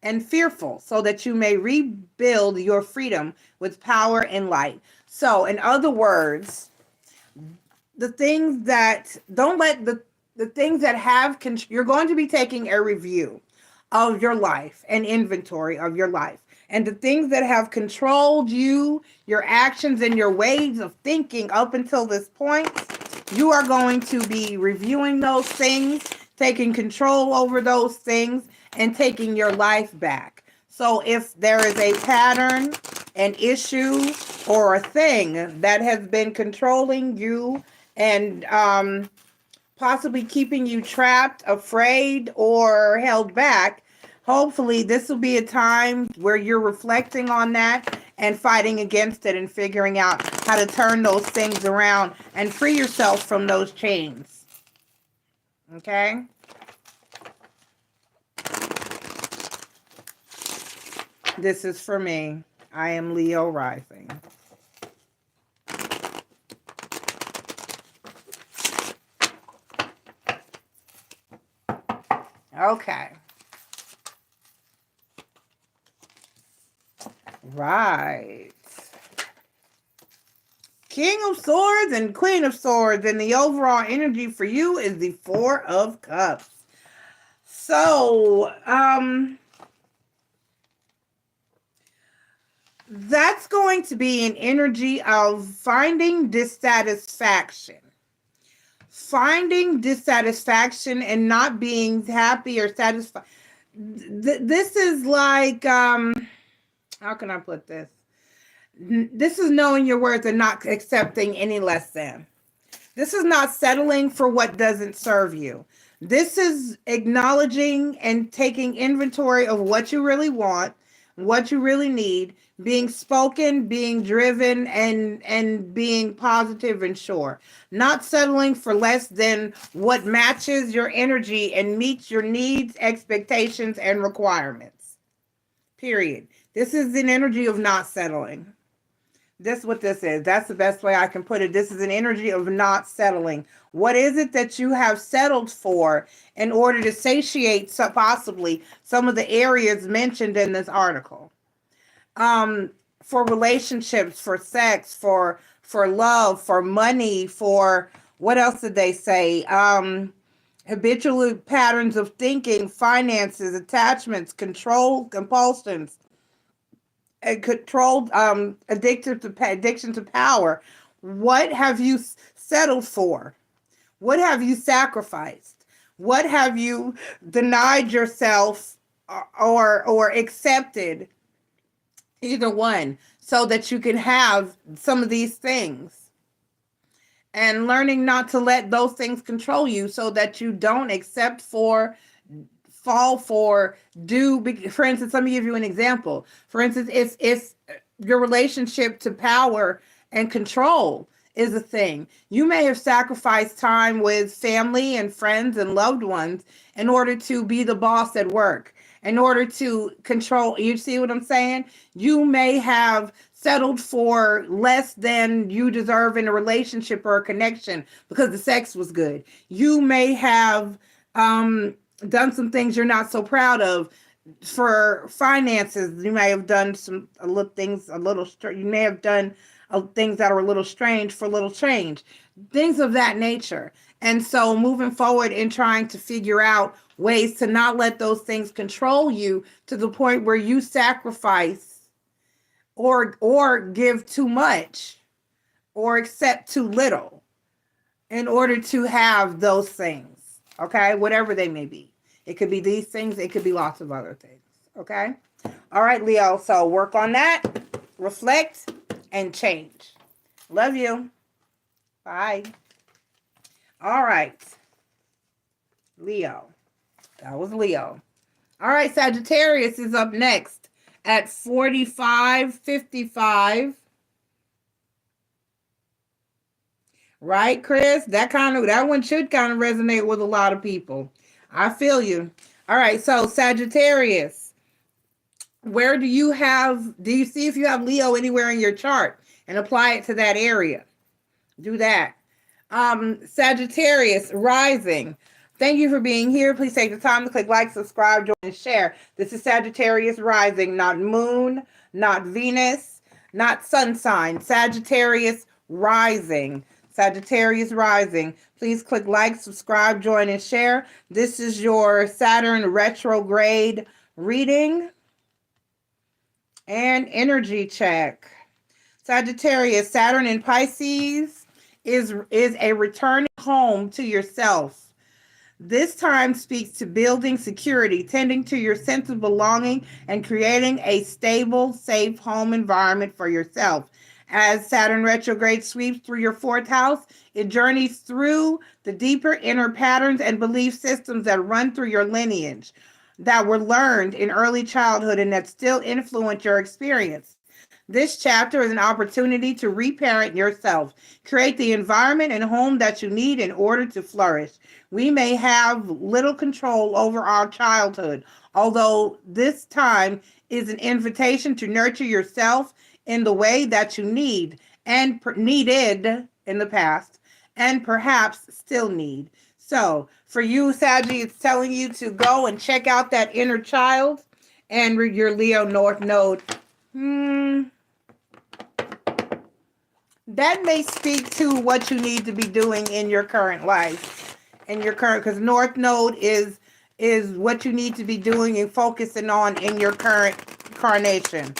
[SPEAKER 1] And fearful, so that you may rebuild your freedom with power and light. So, in other words, the things that don't let the things that have you're going to be taking a review of your life, an inventory of your life, and the things that have controlled you, your actions and your ways of thinking up until this point. You are going to be reviewing those things, taking control over those things, and taking your life back. So if there is a pattern, an issue, or a thing that has been controlling you and possibly keeping you trapped, afraid, or held back, hopefully this will be a time where you're reflecting on that and fighting against it and figuring out how to turn those things around and free yourself from those chains. Okay? This is for me. I am Leo rising. Okay. Right. King of Swords and Queen of Swords, and the overall energy for you is the Four of Cups. So, that's going to be an energy of finding dissatisfaction. Finding dissatisfaction and not being happy or satisfied. This is like, how can I put this? This is knowing your worth and not accepting any less than. This is not settling for what doesn't serve you. This is acknowledging and taking inventory of what you really want, what you really need, being spoken, being driven, and being positive and sure. Not settling for less than what matches your energy and meets your needs, expectations, and requirements. Period. This is an energy of not settling. That's what this is. That's the best way I can put it. This is an energy of not settling. What is it that you have settled for in order to satiate possibly some of the areas mentioned in this article? For relationships, for sex, for love, for money, for what else did they say? Habitual patterns of thinking, finances, attachments, control, compulsions, and controlled addiction to power. What have you settled for? What have you sacrificed? What have you denied yourself or accepted? Either one, so that you can have some of these things, and learning not to let those things control you so that you don't accept for, fall for, do. For instance, let me give you an example. For instance, if your relationship to power and control is a thing, you may have sacrificed time with family and friends and loved ones in order to be the boss at work, in order to control. You see what I'm saying? You may have settled for less than you deserve in a relationship or a connection because the sex was good. You may have done some things you're not so proud of for finances. You may have done some a little things a little. You may have done things that are a little strange for a little change, things of that nature. And so moving forward and trying to figure out ways to not let those things control you to the point where you sacrifice or give too much or accept too little in order to have those things, okay? Whatever they may be. It could be these things. It could be lots of other things, okay? All right, Leo. So work on that, reflect, and change. Love you. Bye. All right. Leo. That was Leo. All right, Sagittarius is up next at 45:55. Right, Chris? That one should kind of resonate with a lot of people. I feel you. All right, so Sagittarius, where do you see if you have Leo anywhere in your chart and apply it to that area? Do that. Sagittarius rising. Thank you for being here. Please take the time to click like, subscribe, join, and share. This is Sagittarius rising, not moon, not Venus, not sun sign. Sagittarius rising. Sagittarius rising. Please click like, subscribe, join, and share. This is your Saturn retrograde reading and energy check. Sagittarius, Saturn in Pisces is a returning home to yourself. This time speaks to building security, tending to your sense of belonging, and creating a stable, safe home environment for yourself. As Saturn retrograde sweeps through your fourth house, it journeys through the deeper inner patterns and belief systems that run through your lineage, that were learned in early childhood and that still influence your experience. This chapter is an opportunity to reparent yourself, create the environment and home that you need in order to flourish. We may have little control over our childhood, although this time is an invitation to nurture yourself in the way that you need and needed in the past, and perhaps still need. So for you, Saggy, it's telling you to go and check out that inner child and your Leo North Node. That may speak to what you need to be doing in your current life, because North Node is what you need to be doing and focusing on in your current incarnation,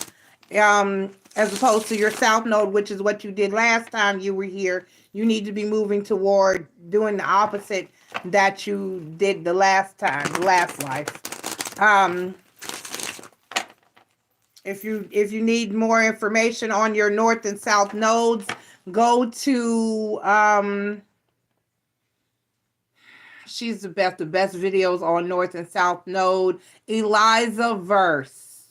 [SPEAKER 1] as opposed to your South Node, which is what you did last time you were here. You need to be moving toward doing the opposite that you did the last life. If you need more information on your North and South nodes, go to she's the best videos on North and South node, Eliza Verse.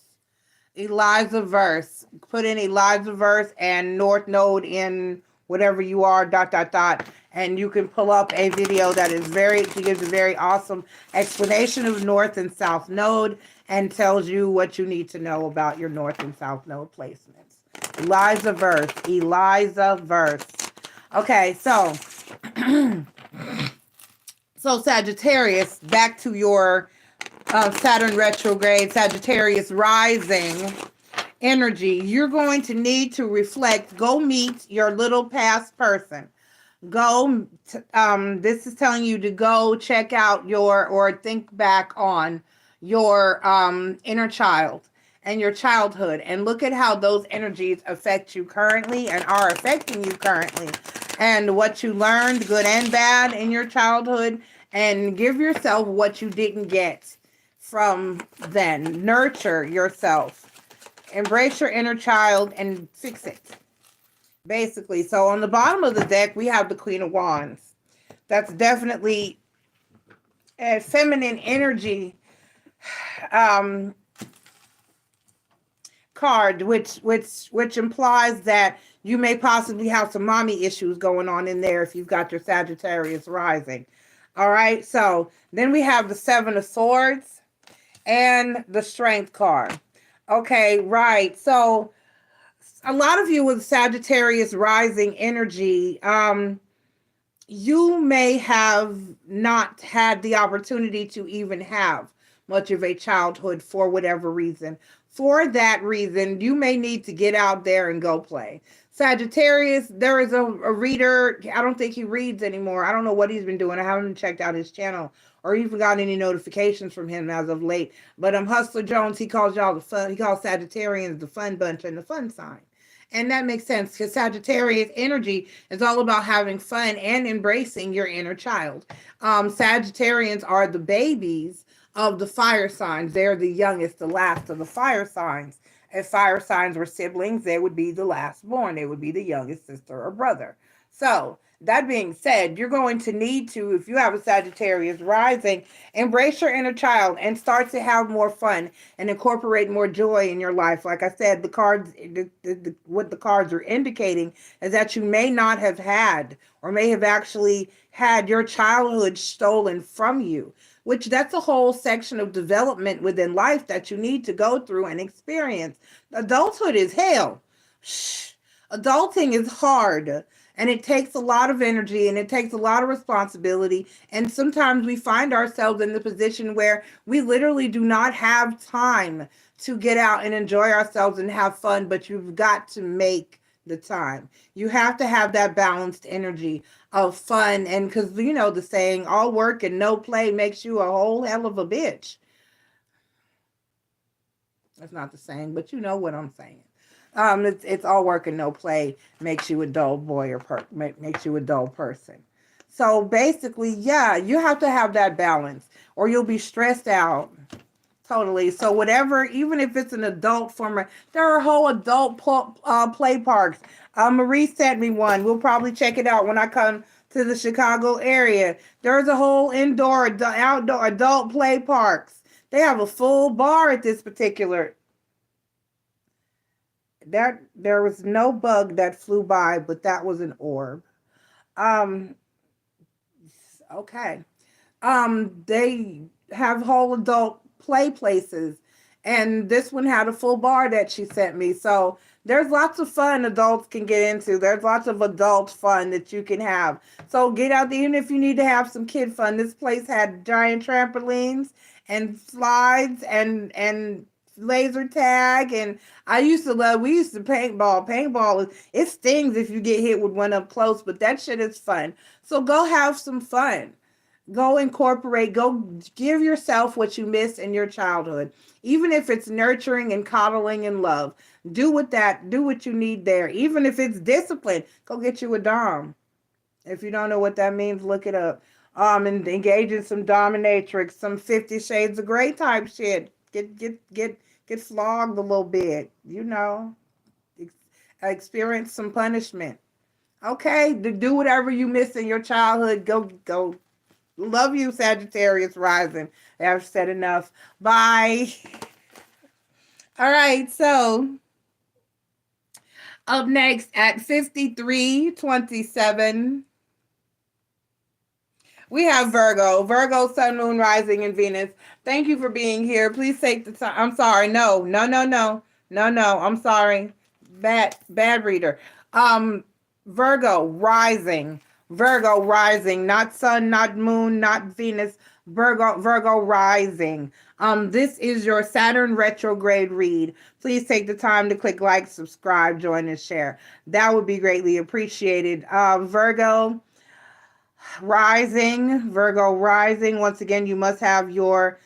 [SPEAKER 1] Put in Eliza Verse and North node in whatever you are, ... and you can pull up a video that is she gives a very awesome explanation of North and South node and tells you what you need to know about your North and South node placements. Eliza Verse. Okay, so Sagittarius, back to your Saturn retrograde, Sagittarius rising energy. You're going to need to reflect. Go meet your little past person. This is telling you to go check out or think back on your inner child and your childhood, and look at how those energies affect you currently and are affecting you currently, and what you learned, good and bad, in your childhood, and give yourself what you didn't get from then. Nurture yourself Embrace your inner child and fix it, basically. So on the bottom of the deck, we have the Queen of Wands. That's definitely a feminine energy card, which implies that you may possibly have some mommy issues going on in there if you've got your Sagittarius rising. All right, so then we have the Seven of Swords and the Strength card. Okay, right. So a lot of you with Sagittarius rising energy, you may have not had the opportunity to even have much of a childhood for whatever reason. For that reason, you may need to get out there and go play. Sagittarius, there is a reader. I don't think he reads anymore. I don't know what he's been doing. I haven't checked out his channel or even got any notifications from him as of late. But Hustler Jones, he calls y'all the fun. He calls Sagittarians the fun bunch and the fun sign. And that makes sense because Sagittarius energy is all about having fun and embracing your inner child. Sagittarians are the babies of the fire signs. They're the youngest, the last of the fire signs. If fire signs were siblings, they would be the last born. They would be the youngest sister or brother. So that being said, you're going to need to, if you have a Sagittarius rising, embrace your inner child and start to have more fun and incorporate more joy in your life. Like I said, the cards, what the cards are indicating is that you may not have had or may have actually had your childhood stolen from you, which that's a whole section of development within life that you need to go through and experience. Adulthood is hell. Adulting is hard. And it takes a lot of energy and it takes a lot of responsibility. And sometimes we find ourselves in the position where we literally do not have time to get out and enjoy ourselves and have fun, but you've got to make the time. You have to have that balanced energy of fun. And because, you know, the saying, all work and no play makes you a whole hell of a bitch. That's not the saying, but you know what I'm saying. It's all work and no play makes you a dull boy or makes you a dull person. So basically, yeah, you have to have that balance or you'll be stressed out. Totally. So whatever, even if it's an adult form, there are whole adult play parks. Marie sent me one. We'll probably check it out when I come to the Chicago area. There's a whole outdoor adult play parks. They have a full bar at this particular. There was no bug that flew by, but that was an orb. Okay. They have whole adult play places, and this one had a full bar that she sent me. So there's lots of fun adults can get into. There's lots of adult fun that you can have. So get out there, even if you need to have some kid fun. This place had giant trampolines and slides and laser tag, and we used to paintball. Paintball, it stings if you get hit with one up close, but that shit is fun. So go have some fun. Go incorporate, go give yourself what you missed in your childhood. Even if it's nurturing and coddling and love, do what you need there. Even if it's discipline, go get you a dom. If you don't know what that means, look it up. And engage in some dominatrix, some 50 Shades of Grey type shit. Get flogged a little bit, you know, experience some punishment. Okay, do whatever you missed in your childhood. Go. Love you, Sagittarius rising. I've said enough. Bye. All right, so up next at 53:27. We have Virgo, Sun, Moon, Rising, and Venus. Thank you for being here. Please take the time. I'm sorry. No. I'm sorry. Bad reader. Virgo rising, not Sun, not Moon, not Venus. Virgo rising. This is your Saturn retrograde read. Please take the time to click like, subscribe, join, and share. That would be greatly appreciated. Virgo rising. Once again, you must have your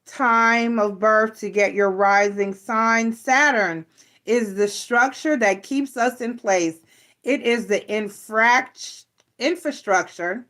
[SPEAKER 1] time of birth to get your rising sign. Saturn is the structure that keeps us in place. It is the infrastructure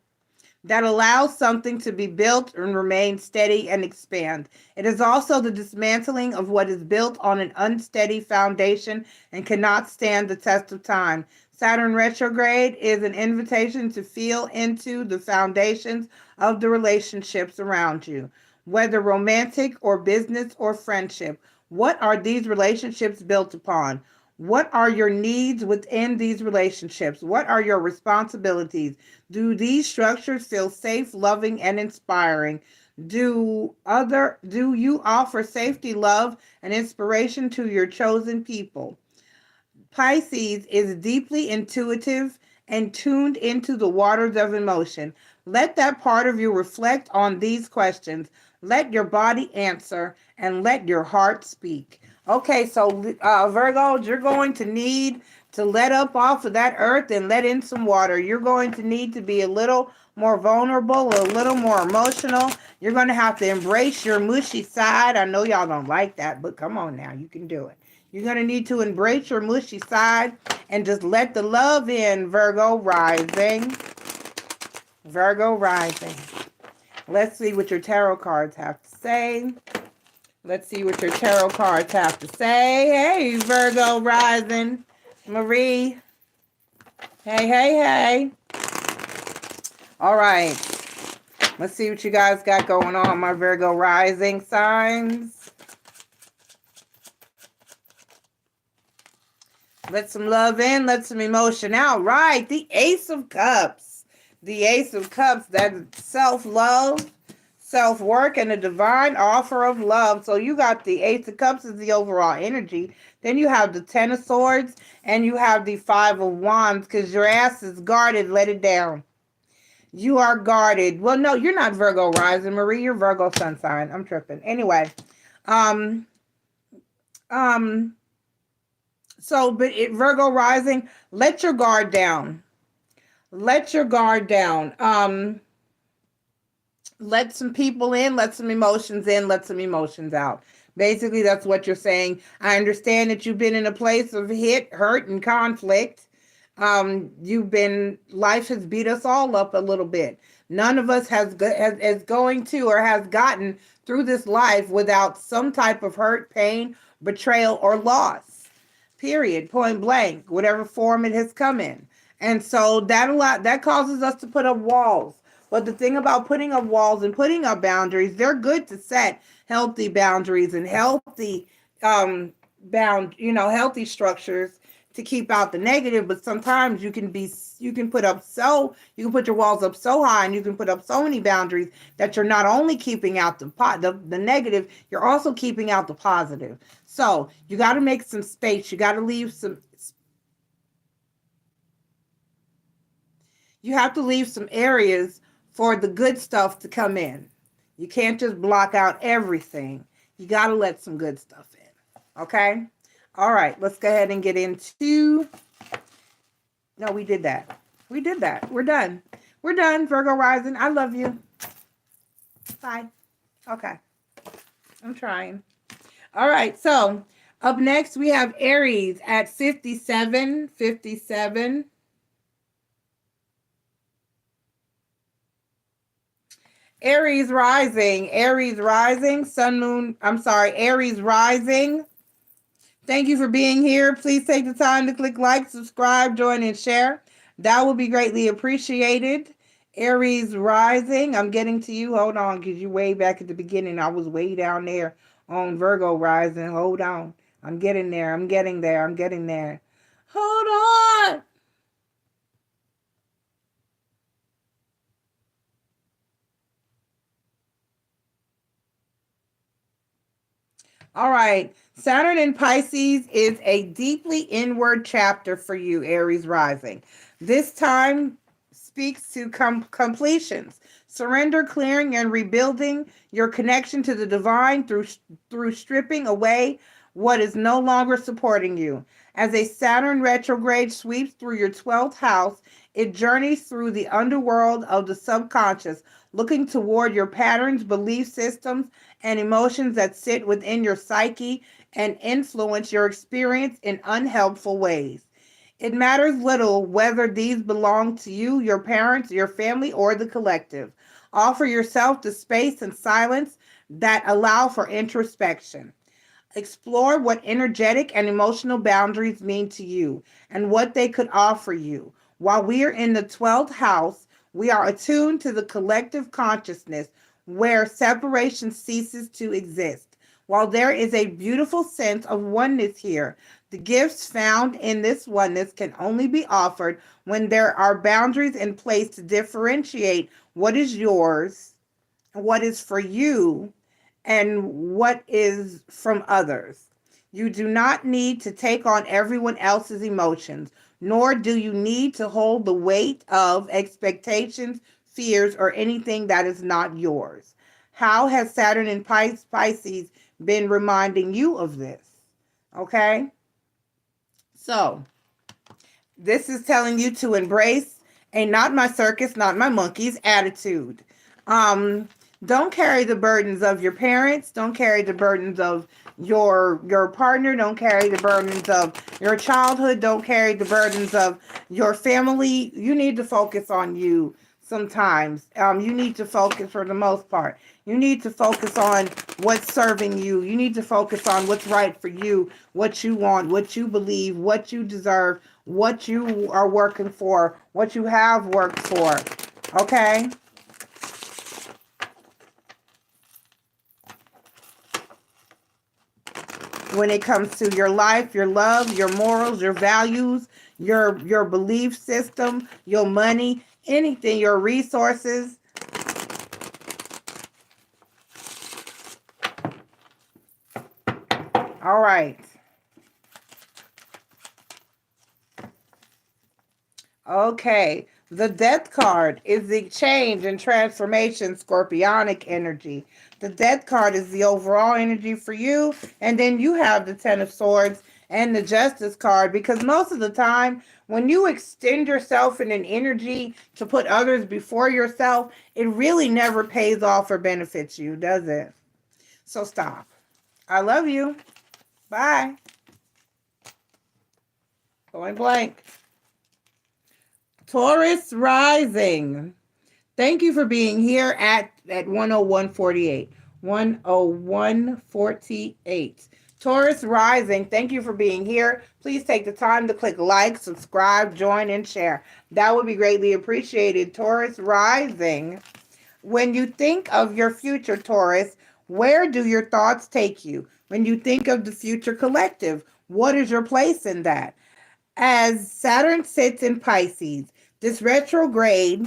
[SPEAKER 1] that allows something to be built and remain steady and expand. It is also the dismantling of what is built on an unsteady foundation and cannot stand the test of time. Saturn retrograde is an invitation to feel into the foundations of the relationships around you, whether romantic or business or friendship. What are these relationships built upon? What are your needs within these relationships? What are your responsibilities? Do these structures feel safe, loving, and inspiring? Do you offer safety, love, and inspiration to your chosen people? Pisces is deeply intuitive and tuned into the waters of emotion. Let that part of you reflect on these questions. Let your body answer and let your heart speak. Okay, so Virgos, you're going to need to let up off of that earth and let in some water. You're going to need to be a little more vulnerable, a little more emotional. You're going to have to embrace your mushy side. I know y'all don't like that, but come on now, you can do it. You're going to need to embrace your mushy side and just let the love in, Virgo rising. Virgo rising. Let's see what your tarot cards have to say. Let's see what your tarot cards have to say. Hey, Virgo rising. Marie. Hey, hey, hey. All right. Let's see what you guys got going on, my Virgo rising signs. Let some love in, let some emotion out. Right, the Ace of Cups. The Ace of Cups, that's self-love, self-work, and a divine offer of love. So you got the Ace of Cups as the overall energy. Then you have the Ten of Swords, and you have the Five of Wands, because your ass is guarded. Let it down. You are guarded. Well, no, you're not Virgo rising, Marie. You're Virgo sun sign. I'm tripping. Anyway, So, but Virgo rising, let your guard down. Let your guard down. Let some people in, let some emotions in, let some emotions out. Basically, that's what you're saying. I understand that you've been in a place of hurt, and conflict. Life has beat us all up a little bit. None of us is going to or has gotten through this life without some type of hurt, pain, betrayal, or loss. Period, point blank, whatever form it has come in. And so that causes us to put up walls. But the thing about putting up walls and putting up boundaries, they're good to set healthy boundaries and healthy healthy structures to keep out the negative. But sometimes you can put your walls up so high and you can put up so many boundaries that you're not only keeping out the negative, you're also keeping out the positive. So you got to make some space. You got to leave some. You have to leave some areas for the good stuff to come in. You can't just block out everything. You got to let some good stuff in. Okay? All right, let's go ahead and get into... No, we did that. We did that. We're done. We're done, Virgo rising. I love you. Bye. Okay. I'm trying. All right, so up next we have Aries at 57. Aries rising, sun, moon, Aries rising. Thank you for being here. Please take the time to click like, subscribe, join, and share. That will be greatly appreciated. Aries rising, I'm getting to you. Hold on, because you way back at the beginning. I was way down there on Virgo rising. Hold on. I'm getting there. I'm getting there. Hold on. All right. Saturn in Pisces is a deeply inward chapter for you, Aries rising. This time speaks to completions, surrender, clearing, and rebuilding your connection to the divine through stripping away what is no longer supporting you. As a Saturn retrograde sweeps through your 12th house, it journeys through the underworld of the subconscious, looking toward your patterns, belief systems, and emotions that sit within your psyche and influence your experience in unhelpful ways. It matters little whether these belong to you, your parents, your family, or the collective. Offer yourself the space and silence that allow for introspection. Explore what energetic and emotional boundaries mean to you and what they could offer you. While we are in the 12th house, we are attuned to the collective consciousness where separation ceases to exist. While there is a beautiful sense of oneness here, the gifts found in this oneness can only be offered when there are boundaries in place to differentiate what is yours, what is for you, and what is from others. You do not need to take on everyone else's emotions, nor do you need to hold the weight of expectations, fears, or anything that is not yours. How has Saturn in Pisces been reminding you of this? Okay? So, this is telling you to embrace a not my circus, not my monkeys attitude. Don't carry the burdens of your parents. Don't carry the burdens of your partner. Don't carry the burdens of your childhood. Don't carry the burdens of your family. You need to focus on you sometimes. You need to focus, for the most part. You need to focus on what's serving you. You need to focus on what's right for you, what you want, what you believe, what you deserve, what you are working for, what you have worked for. Okay? When it comes to your life, your love, your morals, your values, your belief system, your money, anything, your resources. All right. Okay. The Death card is the change and transformation scorpionic energy. The Death card is the overall energy for you. And then you have the Ten of Swords and the Justice card, because most of the time when you extend yourself in an energy to put others before yourself, it really never pays off or benefits you, does it? So stop. I love you. Bye. Point blank. Taurus rising. Thank you for being here at 10148. 10148. Taurus rising. Thank you for being here. Please take the time to click like, subscribe, join, and share. That would be greatly appreciated. Taurus rising. When you think of your future, Taurus, where do your thoughts take you? When you think of the future collective, what is your place in that? As Saturn sits in Pisces, this retrograde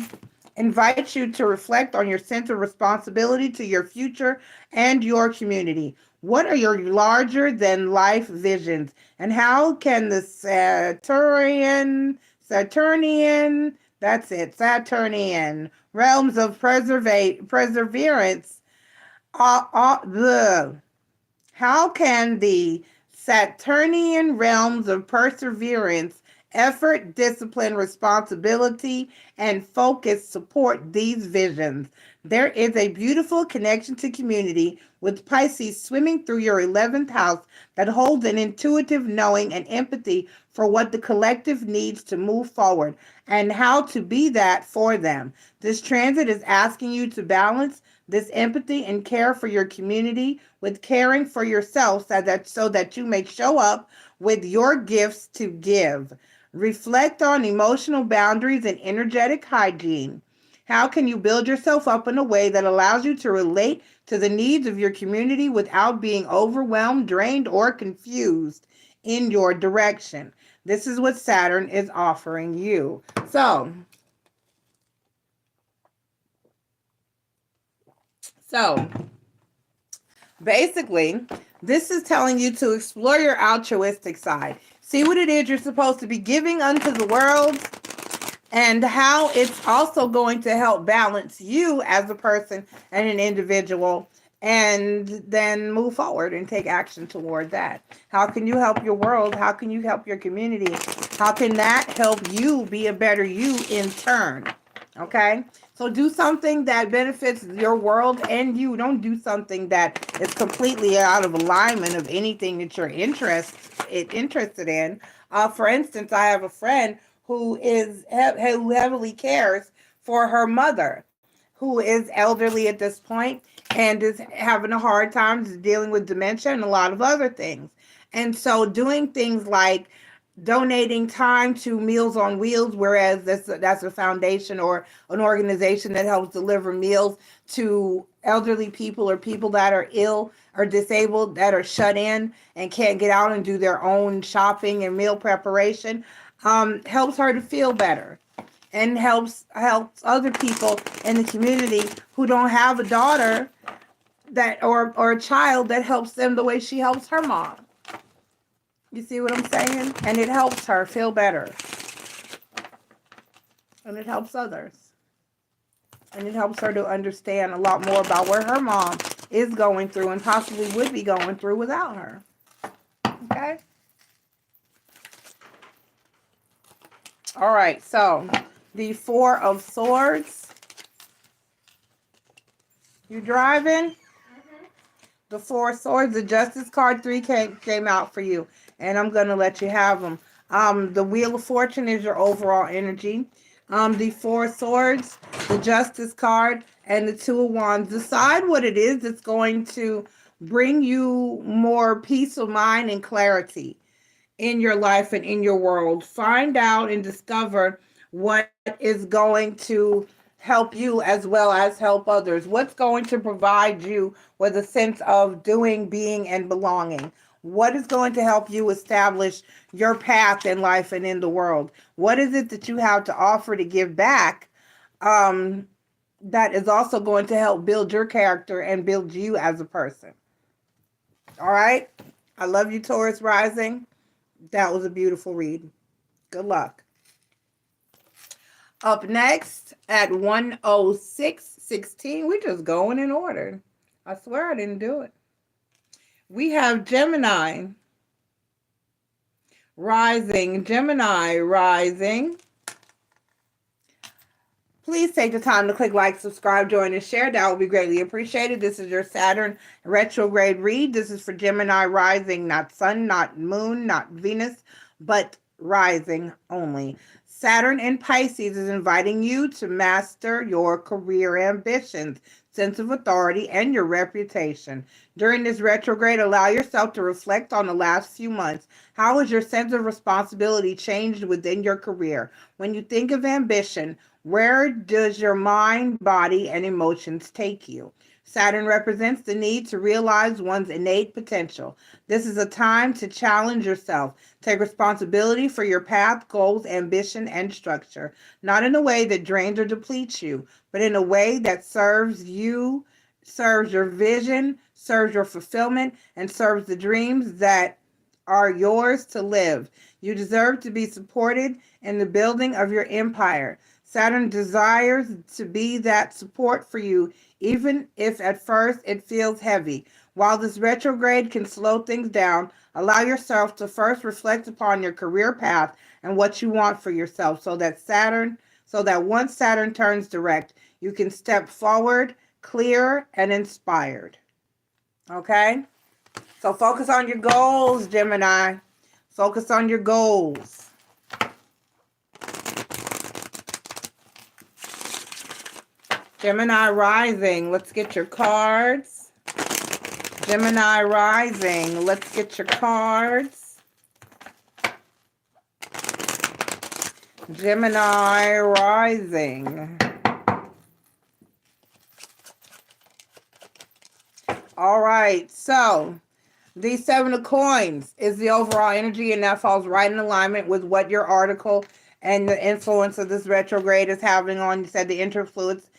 [SPEAKER 1] invites you to reflect on your sense of responsibility to your future and your community. What are your larger than life visions? And how can the Saturnian realms of perseverance, how can the Saturnian realms of perseverance, effort, discipline, responsibility, and focus support these visions? There is a beautiful connection to community with Pisces swimming through your 11th house that holds an intuitive knowing and empathy for what the collective needs to move forward and how to be that for them. This transit is asking you to balance this empathy and care for your community with caring for yourself so that you may show up with your gifts to give. Reflect on emotional boundaries and energetic hygiene. How can you build yourself up in a way that allows you to relate to the needs of your community without being overwhelmed, drained, or confused in your direction? This is what Saturn is offering you. So basically, this is telling you to explore your altruistic side. See what it is you're supposed to be giving unto the world, and how it's also going to help balance you as a person and an individual, and then move forward and take action toward that. How can you help your world? How can you help your community? How can that help you be a better you in turn? Okay? So do something that benefits your world and you. Don't do something that is completely out of alignment of anything that you're interested in. For instance, I have a friend who who heavily cares for her mother, who is elderly at this point and is having a hard time dealing with dementia and a lot of other things. And so doing things like donating time to Meals on Wheels, whereas that's a foundation or an organization that helps deliver meals to elderly people or people that are ill or disabled that are shut in and can't get out and do their own shopping and meal preparation, helps her to feel better and helps other people in the community who don't have a daughter that or a child that helps them the way she helps her mom. You see what I'm saying? And it helps her feel better. And it helps others. And it helps her to understand a lot more about where her mom is going through and possibly would be going through without her. Okay? All right, so the Four of Swords. You driving? The Four of Swords, the Justice card 3 came out for you. And I'm going to let you have them. The Wheel of Fortune is your overall energy. The Four of Swords, the Justice card, and the Two of Wands. Decide what it is that's going to bring you more peace of mind and clarity in your life and in your world. Find out and discover what is going to help you as well as help others. What's going to provide you with a sense of doing, being, and belonging? What is going to help you establish your path in life and in the world? What is it that you have to offer to give back that is also going to help build your character and build you as a person? All right? I love you, Taurus rising. That was a beautiful read. Good luck. Up next at 1:06:16, we're just going in order. I swear I didn't do it. We have Gemini rising. Gemini rising. Please take the time to click like, subscribe, join, and share. That will be greatly appreciated. This is your Saturn retrograde read. This is for Gemini rising, not sun, not moon, not Venus, but rising only. Saturn in Pisces is inviting you to master your career ambitions, sense of authority, and your reputation. During this retrograde, allow yourself to reflect on the last few months. How has your sense of responsibility changed within your career? When you think of ambition, where does your mind, body, and emotions take you? Saturn represents the need to realize one's innate potential. This is a time to challenge yourself. Take responsibility for your path, goals, ambition, and structure. Not in a way that drains or depletes you, but in a way that serves you, serves your vision, serves your fulfillment, and serves the dreams that are yours to live. You deserve to be supported in the building of your empire. Saturn desires to be that support for you, even if at first it feels heavy. While this retrograde can slow things down, allow yourself to first reflect upon your career path and what you want for yourself so that once Saturn turns direct, you can step forward, clear and inspired. Okay? So focus on your goals, Gemini. Focus on your goals. Gemini rising, let's get your cards. Gemini rising, let's get your cards. Gemini rising. All right, so the Seven of Coins is the overall energy, and that falls right in alignment with what your article and the influence of this retrograde is having on. You said the influence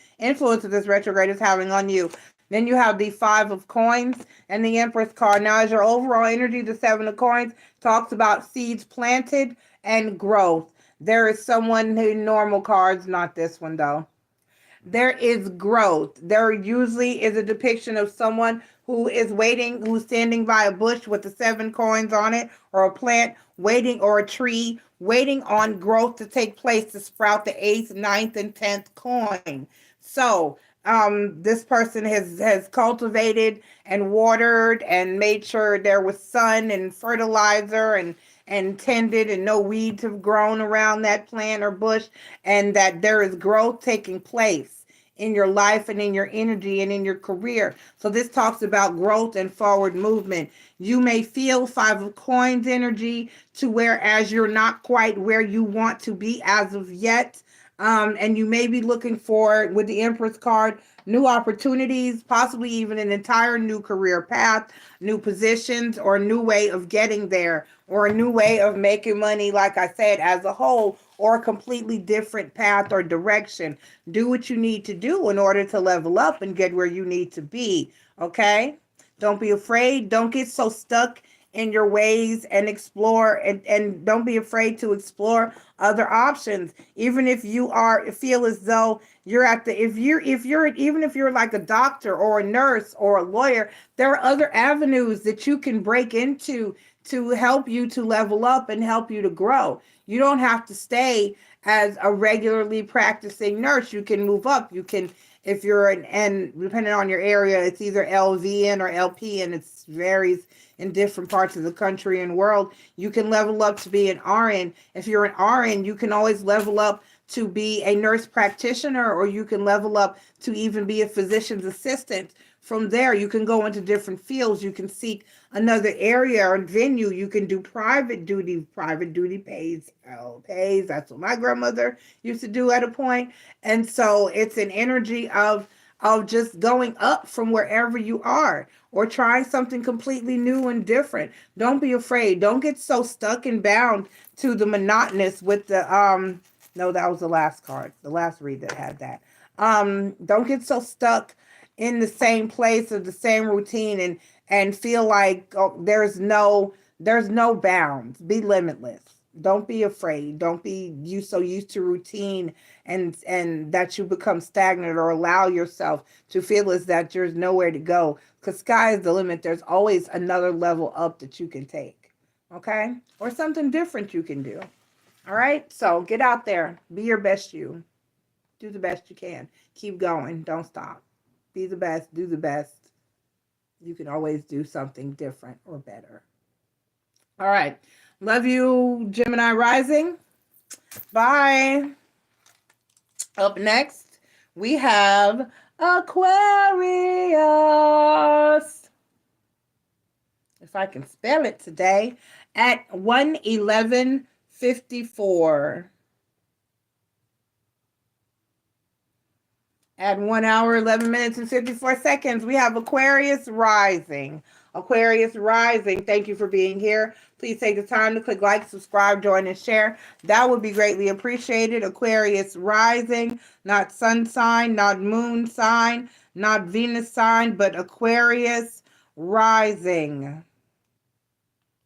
[SPEAKER 1] of this retrograde is having on you. Then you have the Five of Coins and the Empress card. Now, as your overall energy, the Seven of Coins talks about seeds planted and growth. There is someone who normal cards, not this one though. There is growth. There usually is a depiction of someone who is waiting, who's standing by a bush with the 7 coins on it, or a plant waiting, or a tree waiting on growth to take place to sprout the 8th, 9th, and 10th coin. So this person has cultivated and watered and made sure there was sun and fertilizer and tended, and no weeds have grown around that plant or bush, and that there is growth taking place in your life and in your energy and in your career. So this talks about growth and forward movement. You may feel Five of Coins energy to whereas you're not quite where you want to be as of yet. And you may be looking for, with the Empress card, new opportunities, possibly even an entire new career path, new positions, or a new way of getting there, or a new way of making money, like I said, as a whole, or a completely different path or direction. Do what you need to do in order to level up and get where you need to be, okay? Don't be afraid. Don't get so stuck in your ways, and explore, and don't be afraid to explore other options. Even if you feel as though you're at the, even if you're like a doctor or a nurse or a lawyer, there are other avenues that you can break into to help you to level up and help you to grow. You don't have to stay as a regularly practicing nurse. You can move up. You can, if you're and depending on your area, it's either LVN or LP, and it varies in different parts of the country and world. You can level up to be an RN. If you're an RN, you can always level up to be a nurse practitioner, or you can level up to even be a physician's assistant. From there, you can go into different fields. You can seek another area or venue. You can do private duty. Private duty pays. Pays. That's what my grandmother used to do at a point. And so it's an energy of just going up from wherever you are, or trying something completely new and different. Don't be afraid. Don't get so stuck and bound to the monotonous with the no, that was the last card, the last read that had that. Don't get so stuck in the same place or the same routine, and feel like, oh, there's no bounds. Be limitless. Don't be afraid. Don't be so used to routine, and that you become stagnant, or allow yourself to feel as that there's nowhere to go, because sky is the limit. There's always another level up that you can take, okay? Or something different you can do. All right? So get out there. Be your best you. Do the best you can. Keep going. Don't stop. Be the best. Do the best. You can always do something different or better. All right. Love you, Gemini rising. Bye. Up next, we have Aquarius. If I can spell it today, at 1:11:54. At 1 hour, 11 minutes, and 54 seconds, we have Aquarius rising. Aquarius rising, thank you for being here. Please take the time to click like, subscribe, join, and share. That would be greatly appreciated. Aquarius rising, not sun sign, not moon sign, not Venus sign, but Aquarius rising.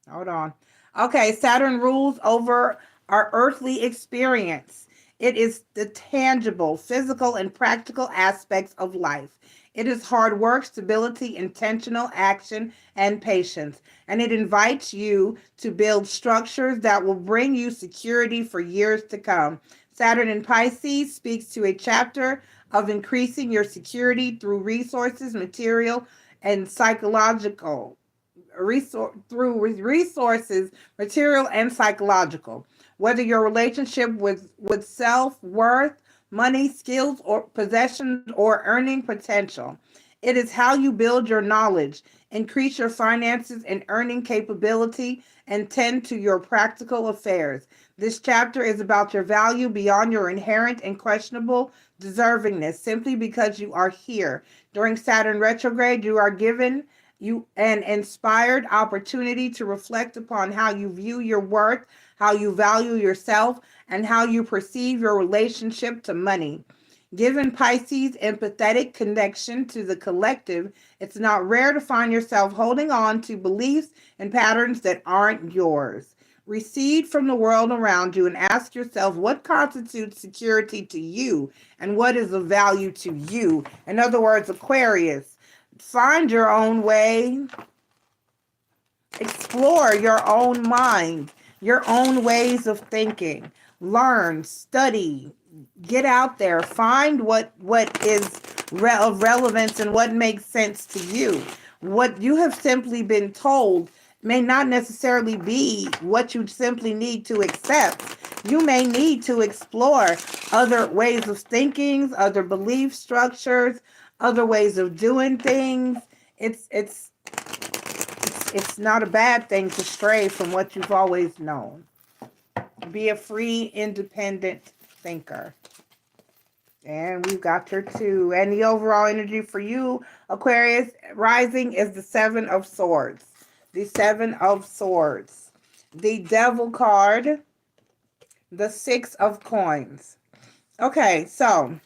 [SPEAKER 1] Hold on. Okay, Saturn rules over our earthly experience. It is the tangible, physical, and practical aspects of life. It is hard work, stability, intentional action, and patience. And it invites you to build structures that will bring you security for years to come. Saturn in Pisces speaks to a chapter of increasing your security through resources, material, and psychological. Through resources, material, and psychological. Whether your relationship with self-worth, money, skills, or possessions, or earning potential. It is how you build your knowledge, increase your finances and earning capability, and tend to your practical affairs. This chapter is about your value beyond your inherent and questionable deservingness, simply because you are here. During Saturn retrograde, you are given an inspired opportunity to reflect upon how you view your worth, how you value yourself, and how you perceive your relationship to money. Given Pisces' empathetic connection to the collective, it's not rare to find yourself holding on to beliefs and patterns that aren't yours. Recede from the world around you and ask yourself what constitutes security to you and what is of value to you. In other words, Aquarius, find your own way. Explore your own mind, your own ways of thinking. Learn, study, get out there, find what is of relevance and what makes sense to you. What you have simply been told may not necessarily be what you simply need to accept. You may need to explore other ways of thinking, other belief structures, other ways of doing things. It's not a bad thing to stray from what you've always known. Be a free, independent thinker. And we've got your 2. And the overall energy for you, Aquarius rising, is the 7 of Swords. The 7 of Swords. The Devil card. The 6 of Coins. Okay, so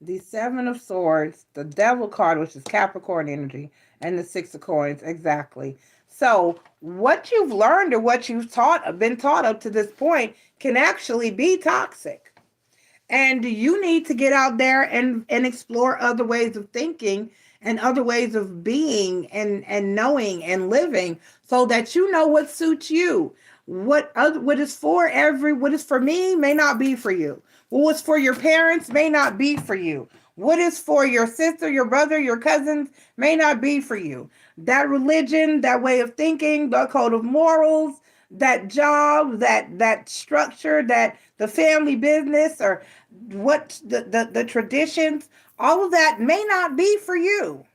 [SPEAKER 1] the 7 of Swords, the Devil card, which is Capricorn energy, and the 6 of Coins, exactly. So what you've learned or what you've been taught up to this point can actually be toxic. And you need to get out there and explore other ways of thinking and other ways of being and knowing and living, so that you know what suits you. What is for me may not be for you. What's for your parents may not be for you. What is for your sister, your brother, your cousins may not be for you. That religion, that way of thinking, the code of morals, that job, that structure, that the family business, or what the traditions, all of that may not be for you.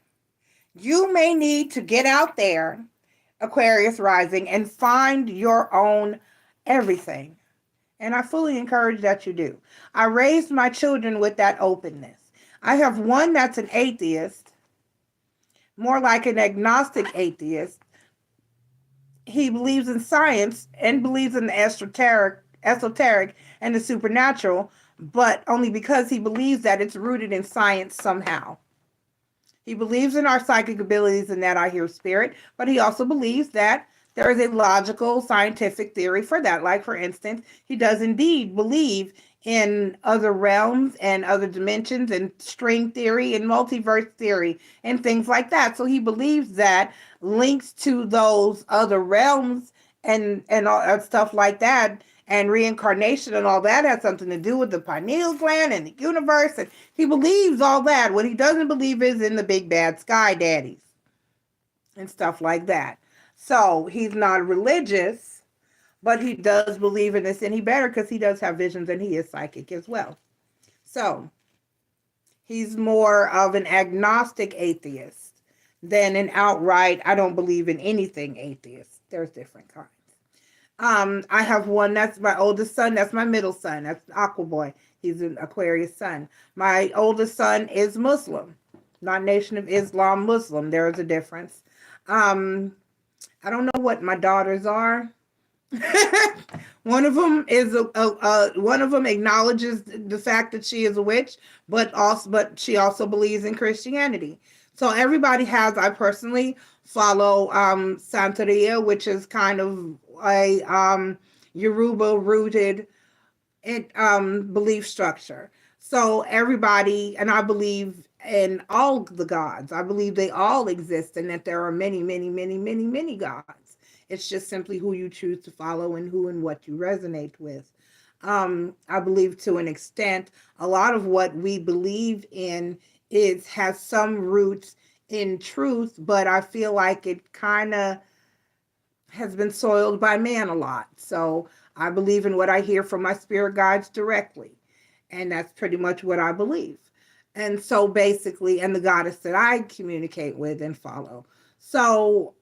[SPEAKER 1] You may need to get out there, Aquarius rising, and find your own everything. And I fully encourage that you do. I raised my children with that openness. I have one that's an atheist, more like an agnostic atheist. He believes in science and believes in the esoteric and the supernatural, but only because he believes that it's rooted in science somehow. He believes in our psychic abilities and that I hear spirit, but he also believes that there is a logical scientific theory for that. Like, for instance, he does indeed believe in other realms and other dimensions and string theory and multiverse theory and things like that. So he believes that links to those other realms and all stuff like that, and reincarnation and all that has something to do with the pineal gland and the universe. And he believes all that. What he doesn't believe is in the big bad sky daddies and stuff like that. So he's not religious, but he does believe in this, and he better, because he does have visions and he is psychic as well. So he's more of an agnostic atheist than an outright, I don't believe in anything atheist. There's different kinds. I have one, that's my oldest son, that's my middle son, that's Aqua Boy. He's an Aquarius sun. My oldest son is Muslim, not Nation of Islam, Muslim. There is a difference. I don't know what my daughters are. One of them is one of them acknowledges the fact that she is a witch, but she also believes in Christianity. So everybody has. I personally follow Santeria, which is kind of a Yoruba rooted belief structure. So everybody, and I believe in all the gods. I believe they all exist, and that there are many, many, many, many, many gods. It's just simply who you choose to follow and who and what you resonate with. I believe to an extent, a lot of what we believe in has some roots in truth, but I feel like it kind of has been soiled by man a lot. So I believe in what I hear from my spirit guides directly. And that's pretty much what I believe. And so basically, and the goddess that I communicate with and follow. So,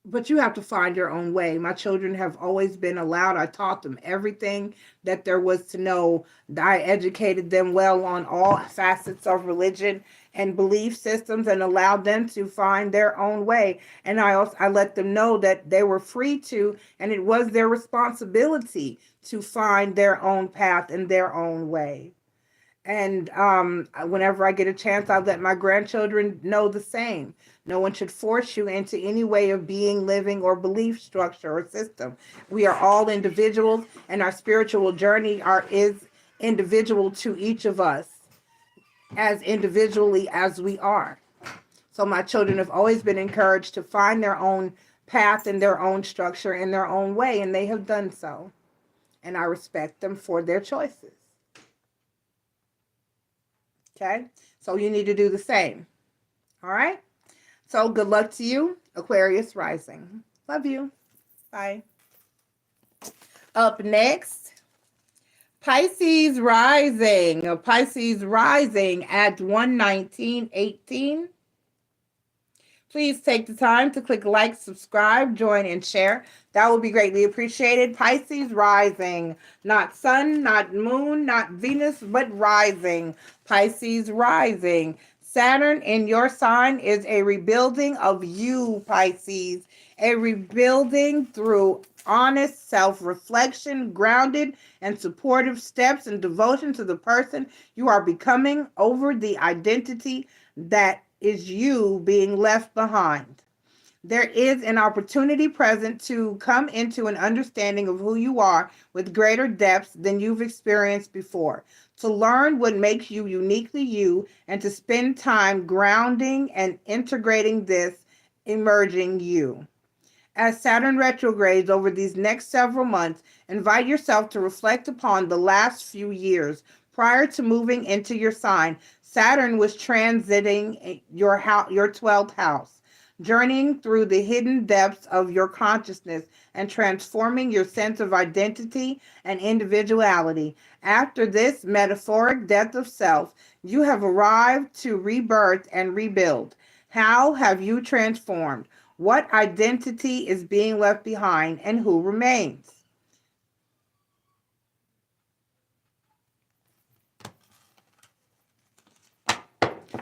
[SPEAKER 1] but you have to find your own way. My children have always been allowed. I taught them everything that there was to know. I educated them well on all facets of religion and belief systems, and allowed them to find their own way. And I let them know that they were free to, and it was their responsibility to find their own path and their own way. And whenever I get a chance, I let my grandchildren know the same. No one should force you into any way of being, living, or belief structure or system. We are all individuals, and our spiritual journey is individual to each of us, as individually as we are. So my children have always been encouraged to find their own path and their own structure in their own way, and they have done so. and I respect them for their choices. Okay? So you need to do the same. All right? So good luck to you, Aquarius rising. Love you. Bye. Up next, Pisces rising. Pisces rising at 119.18. Please take the time to click like, subscribe, join, and share. That will be greatly appreciated. Pisces rising. Not sun, not moon, not Venus, but rising. Pisces rising. Saturn in your sign is a rebuilding of you, Pisces. A rebuilding through honest self-reflection, grounded and supportive steps and devotion to the person you are becoming over the identity that is you being left behind. There is an opportunity present to come into an understanding of who you are with greater depth than you've experienced before, to learn what makes you uniquely you, and to spend time grounding and integrating this emerging you. As Saturn retrogrades over these next several months, invite yourself to reflect upon the last few years. Prior to moving into your sign, Saturn was transiting your 12th house, journeying through the hidden depths of your consciousness and transforming your sense of identity and individuality. After this metaphoric death of self, you have arrived to rebirth and rebuild. How have you transformed? What identity is being left behind, and who remains?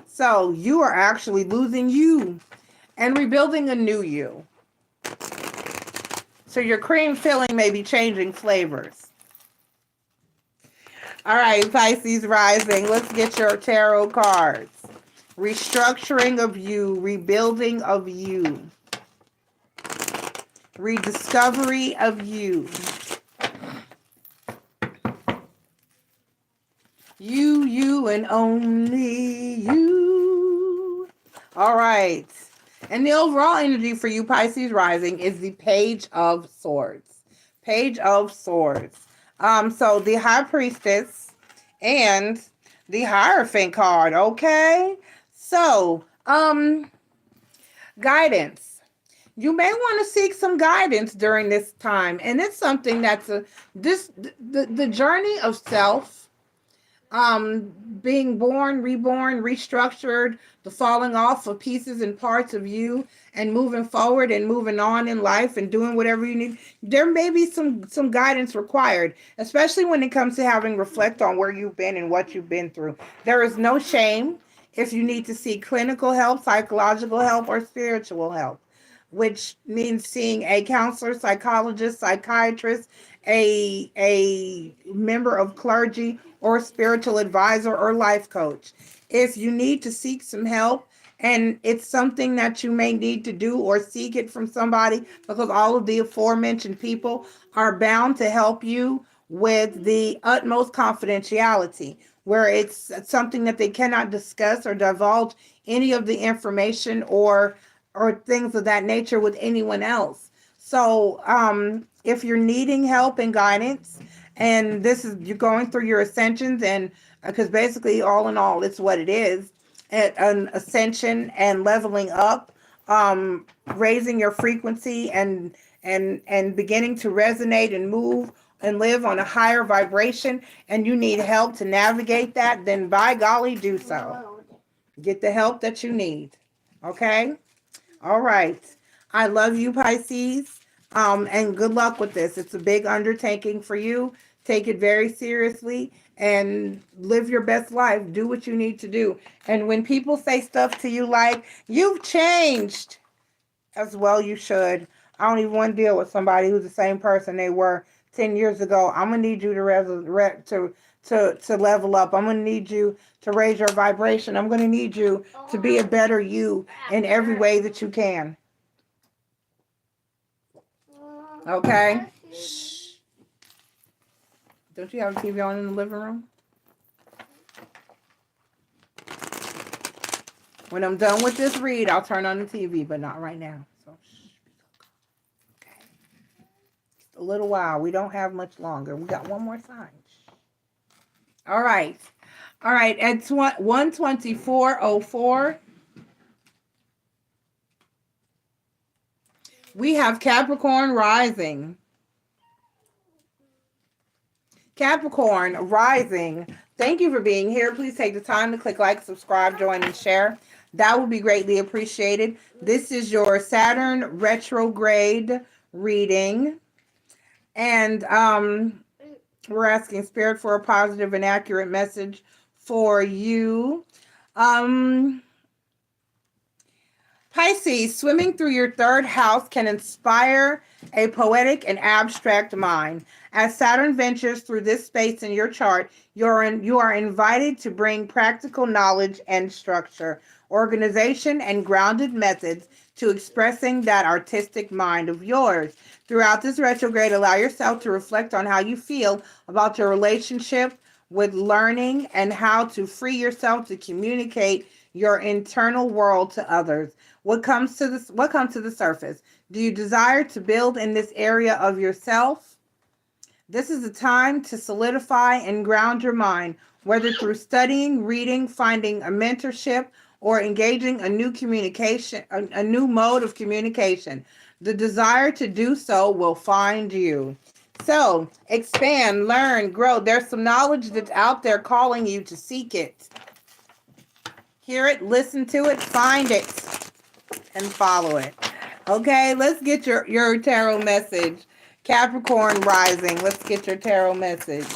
[SPEAKER 1] So you are actually losing you and rebuilding a new you. So your cream filling may be changing flavors. All right, Pisces rising. Let's get your tarot cards. Restructuring of you, rebuilding of you. Rediscovery of you. You, and only you. All right. And the overall energy for you, Pisces rising, is the Page of Swords. Page of Swords. So the High Priestess and the Hierophant card, okay? So, guidance. You may want to seek some guidance during this time, and it's something that's the journey of self, being born, reborn, restructured, the falling off of pieces and parts of you, and moving forward and moving on in life and doing whatever you need. There may be some guidance required, especially when it comes to having reflect on where you've been and what you've been through. There is no shame if you need to seek clinical help, psychological help, or spiritual help, which means seeing a counselor, psychologist, psychiatrist, a member of clergy, or a spiritual advisor or life coach. If you need to seek some help and it's something that you may need to do, or seek it from somebody, because all of the aforementioned people are bound to help you with the utmost confidentiality, where it's something that they cannot discuss or divulge any of the information or things of that nature with anyone else. So if you're needing help and guidance, and this is, you're going through your ascensions, and because basically all in all, it's what it is, an ascension and leveling up, raising your frequency and beginning to resonate and move and live on a higher vibration, and you need help to navigate that, then by golly, do so. Get the help that you need. Okay? All right. I love you, Pisces. And good luck with this. It's a big undertaking for you. Take it very seriously and live your best life. Do what you need to do. And when people say stuff to you like, you've changed, as well you should. I don't even want to deal with somebody who's the same person they were 10 years ago. I'm going to need you to level up. I'm going to need you to raise your vibration. I'm going to need you to be a better you in every way that you can. Okay? Shh. Don't you have a TV on in the living room? When I'm done with this read, I'll turn on the TV, but not right now. So, shh. Okay. a little while. We don't have much longer. We got one more sign. All right. All right. At 124:04, we have Capricorn rising. Capricorn rising. Thank you for being here. Please take the time to click like, subscribe, join, and share. That would be greatly appreciated. This is your Saturn retrograde reading. And we're asking Spirit for a positive and accurate message for you. Pisces, swimming through your third house can inspire a poetic and abstract mind. As Saturn ventures through this space in your chart, you are invited to bring practical knowledge and structure, organization, and grounded methods to expressing that artistic mind of yours. Throughout this retrograde, allow yourself to reflect on how you feel about your relationship with learning and how to free yourself to communicate your internal world to others. What comes to the surface? Do you desire to build in this area of yourself? This is the time to solidify and ground your mind, whether through studying, reading, finding a mentorship, or engaging a new mode of communication. The desire to do so will find you. So, expand, learn, grow. There's some knowledge that's out there calling you to seek it. Hear it, listen to it, find it, and follow it. Okay, let's get your tarot message. Capricorn rising. Let's get your tarot message.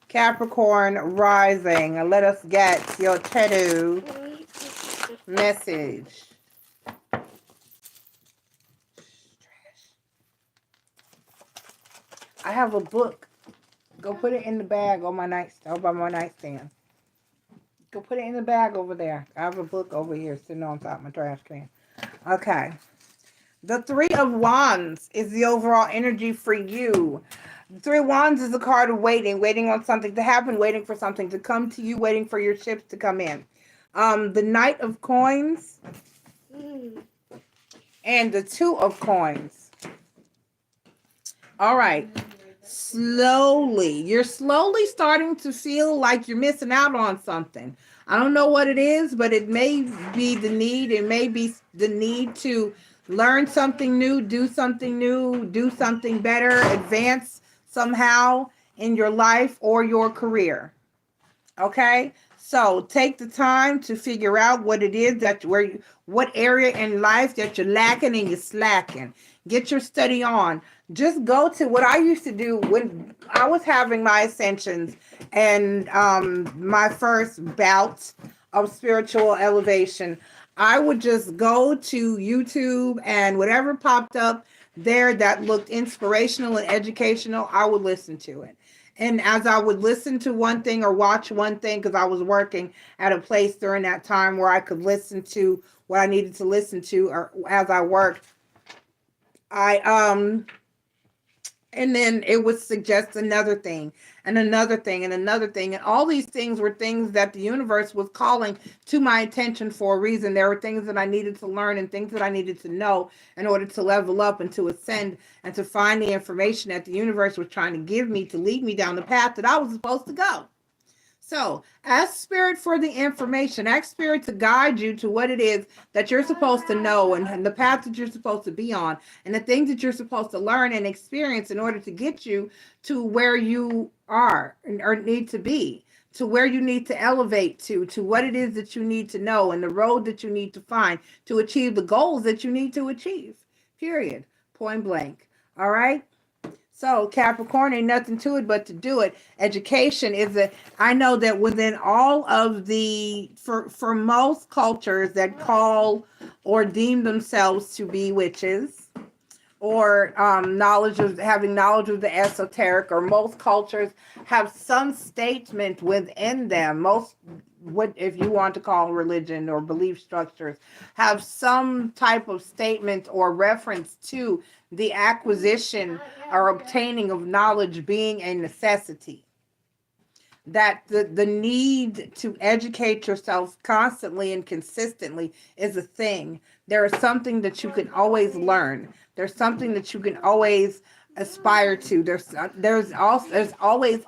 [SPEAKER 1] Capricorn rising. Let us get your tarot message. I have a book. Go put it in the bag on my nightstand. By my nightstand. Go put it in the bag over there. I have a book over here sitting on top of my trash can. Okay. The Three of Wands is the overall energy for you. The Three of Wands is a card of waiting on something to happen, waiting for something to come to you, waiting for your ships to come in. The Knight of Coins and the Two of Coins. All right. You're slowly starting to feel like you're missing out on something. I don't know what it is, but it may be the need. It may be the need to learn something new, do something better, advance somehow in your life or your career. Okay? So take the time to figure out what it is what area in life that you're lacking and you're slacking. Get your study on. Just go to what I used to do when I was having my ascensions and my first bout of spiritual elevation. I would just go to YouTube and whatever popped up there that looked inspirational and educational, I would listen to it. And as I would listen to one thing or watch one thing, because I was working at a place during that time where I could listen to what I needed to listen to, or as I worked, and then it would suggest another thing and another thing and another thing. And all these things were things that the universe was calling to my attention for a reason. There were things that I needed to learn and things that I needed to know in order to level up and to ascend and to find the information that the universe was trying to give me to lead me down the path that I was supposed to go. So ask Spirit for the information. Ask Spirit to guide you to what it is that you're supposed to know and the path that you're supposed to be on and the things that you're supposed to learn and experience in order to get you to where you are or need to be, to where you need to elevate to what it is that you need to know and the road that you need to find to achieve the goals that you need to achieve. Period. Point blank. All right? So Capricorn, ain't nothing to it but to do it. Education I know that within all of for most cultures that call or deem themselves to be witches or having knowledge of the esoteric, or most cultures have some statement within them. What if you want to call religion or belief structures, have some type of statement or reference to the acquisition or obtaining of knowledge being a necessity. That the need to educate yourself constantly and consistently is a thing. There is something that you can always learn. There's something that you can always aspire to. There's always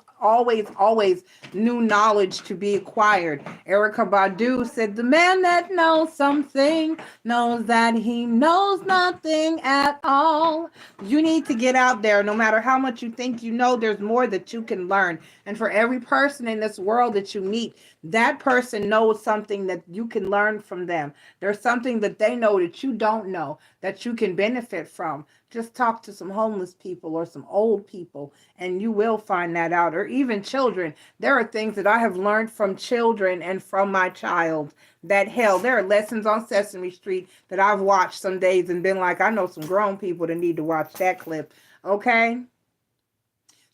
[SPEAKER 1] new knowledge to be acquired. Erykah Badu said, "The man that knows something knows that he knows nothing at all." You need to get out there. No matter how much you think you know, there's more that you can learn. And for every person in this world that you meet, that person knows something that you can learn from them. There's something that they know that you don't know that you can benefit from. Just talk to some homeless people or some old people, and you will find that out. Or even children. There are things that I have learned from children and from my child that, hell, there are lessons on Sesame Street that I've watched some days and been like, I know some grown people that need to watch that clip. Okay?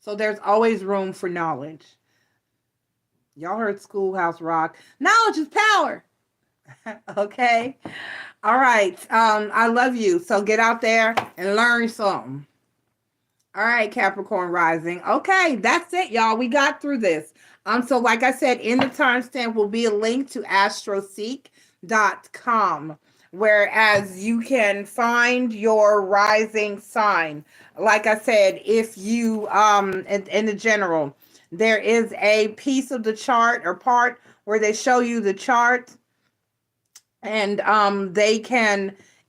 [SPEAKER 1] So there's always room for knowledge. Y'all heard Schoolhouse Rock. Knowledge is power. Okay? All right. I love you. So get out there and learn something. All right, Capricorn rising. Okay, that's it, y'all. We got through this. So like I said, in the timestamp will be a link to astroseek.com, whereas you can find your rising sign. Like I said, if you in the general, there is a piece of the chart or part where they show you the chart, and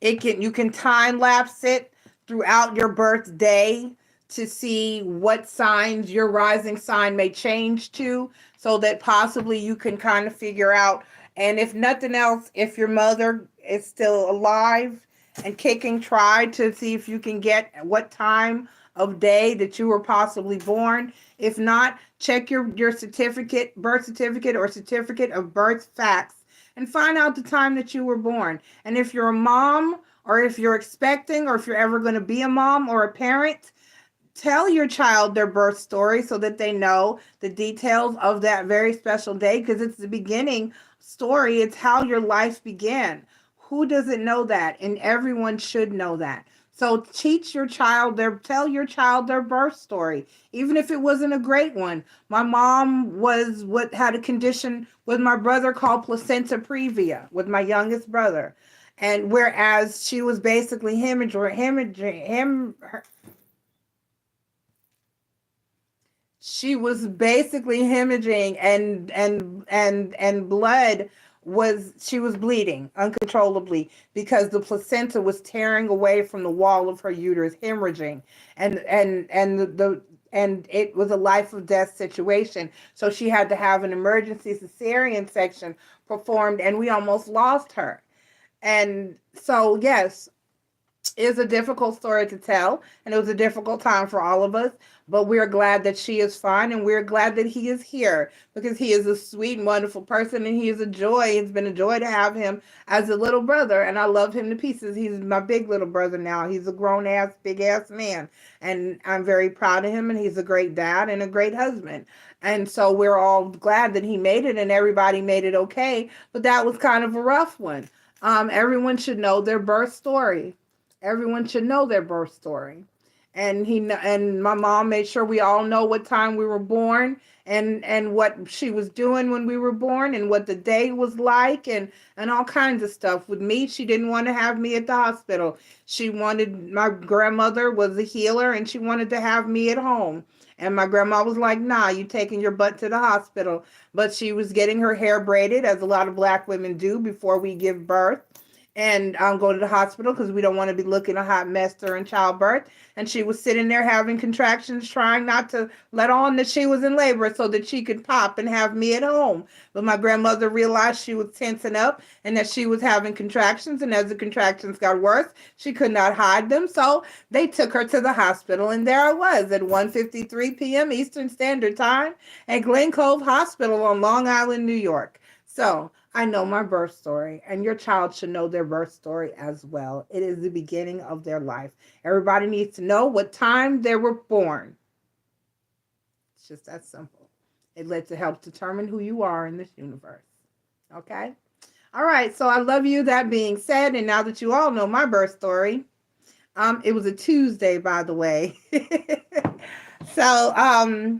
[SPEAKER 1] you can time lapse it throughout your birthday to see what signs your rising sign may change to, so that possibly you can kind of figure out, and if nothing else, if your mother is still alive and kicking, try to see if you can get what time of day that you were possibly born. If not, check your certificate, birth certificate, or certificate of birth facts, and find out the time that you were born. And if you're a mom, or if you're expecting, or if you're ever going to be a mom or a parent, tell your child their birth story so that they know the details of that very special day, because it's the beginning story. It's how your life began. Who doesn't know that? And everyone should know that. So tell your child their birth story, even if it wasn't a great one. My mom had a condition with my brother called placenta previa with my youngest brother. And whereas she was basically she was basically hemorrhaging, and blood she was bleeding uncontrollably because the placenta was tearing away from the wall of her uterus, hemorrhaging, and it was a life or death situation. So she had to have an emergency cesarean section performed, and we almost lost her. And so, yes, it's a difficult story to tell, and it was a difficult time for all of us, but we're glad that she is fine, and we're glad that he is here, because he is a sweet and wonderful person, and he is a joy. It's been a joy to have him as a little brother, and I love him to pieces. He's my big little brother now. He's a grown-ass, big-ass man, and I'm very proud of him, and he's a great dad and a great husband. And so we're all glad that he made it, and everybody made it okay, but that was kind of a rough one. Everyone should know their birth story. Everyone should know their birth story. And my mom made sure we all know what time we were born, and what she was doing when we were born, and what the day was like, and all kinds of stuff. With me, she didn't want to have me at the hospital. My grandmother was a healer, and she wanted to have me at home. And my grandma was like, nah, you taking your butt to the hospital. But she was getting her hair braided, as a lot of Black women do before we give birth, and go to the hospital because we don't want to be looking a hot mess during childbirth. And she was sitting there having contractions, trying not to let on that she was in labor so that she could pop and have me at home. But my grandmother realized she was tensing up and that she was having contractions. And as the contractions got worse, she could not hide them. So they took her to the hospital. And there I was at 1:53 p.m. Eastern Standard Time at Glen Cove Hospital on Long Island, New York. So I know my birth story, and your child should know their birth story as well. It is the beginning of their life. Everybody needs to know what time they were born. It's just that simple. It lets it help determine who you are in this universe. Okay? All right, so I love you. That being said, and now that you all know my birth story, it was a Tuesday, by the way. So,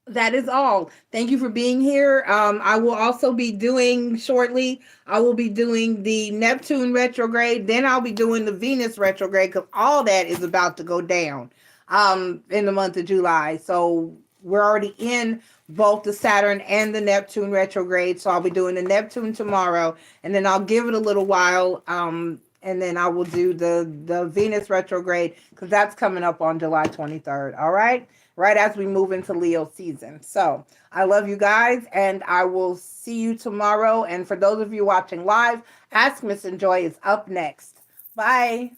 [SPEAKER 1] That is all. Thank you for being here. I will also be doing shortly, I will be doing the Neptune retrograde. Then I'll be doing the Venus retrograde because all that is about to go down in the month of July. So we're already in both the Saturn and the Neptune retrograde. So I'll be doing the Neptune tomorrow, and then I'll give it a little while. And then I will do the Venus retrograde because that's coming up on July 23rd. All right. Right as we move into Leo season. So I love you guys, and I will see you tomorrow. And for those of you watching live, Ask Miss and Joy is up next. Bye.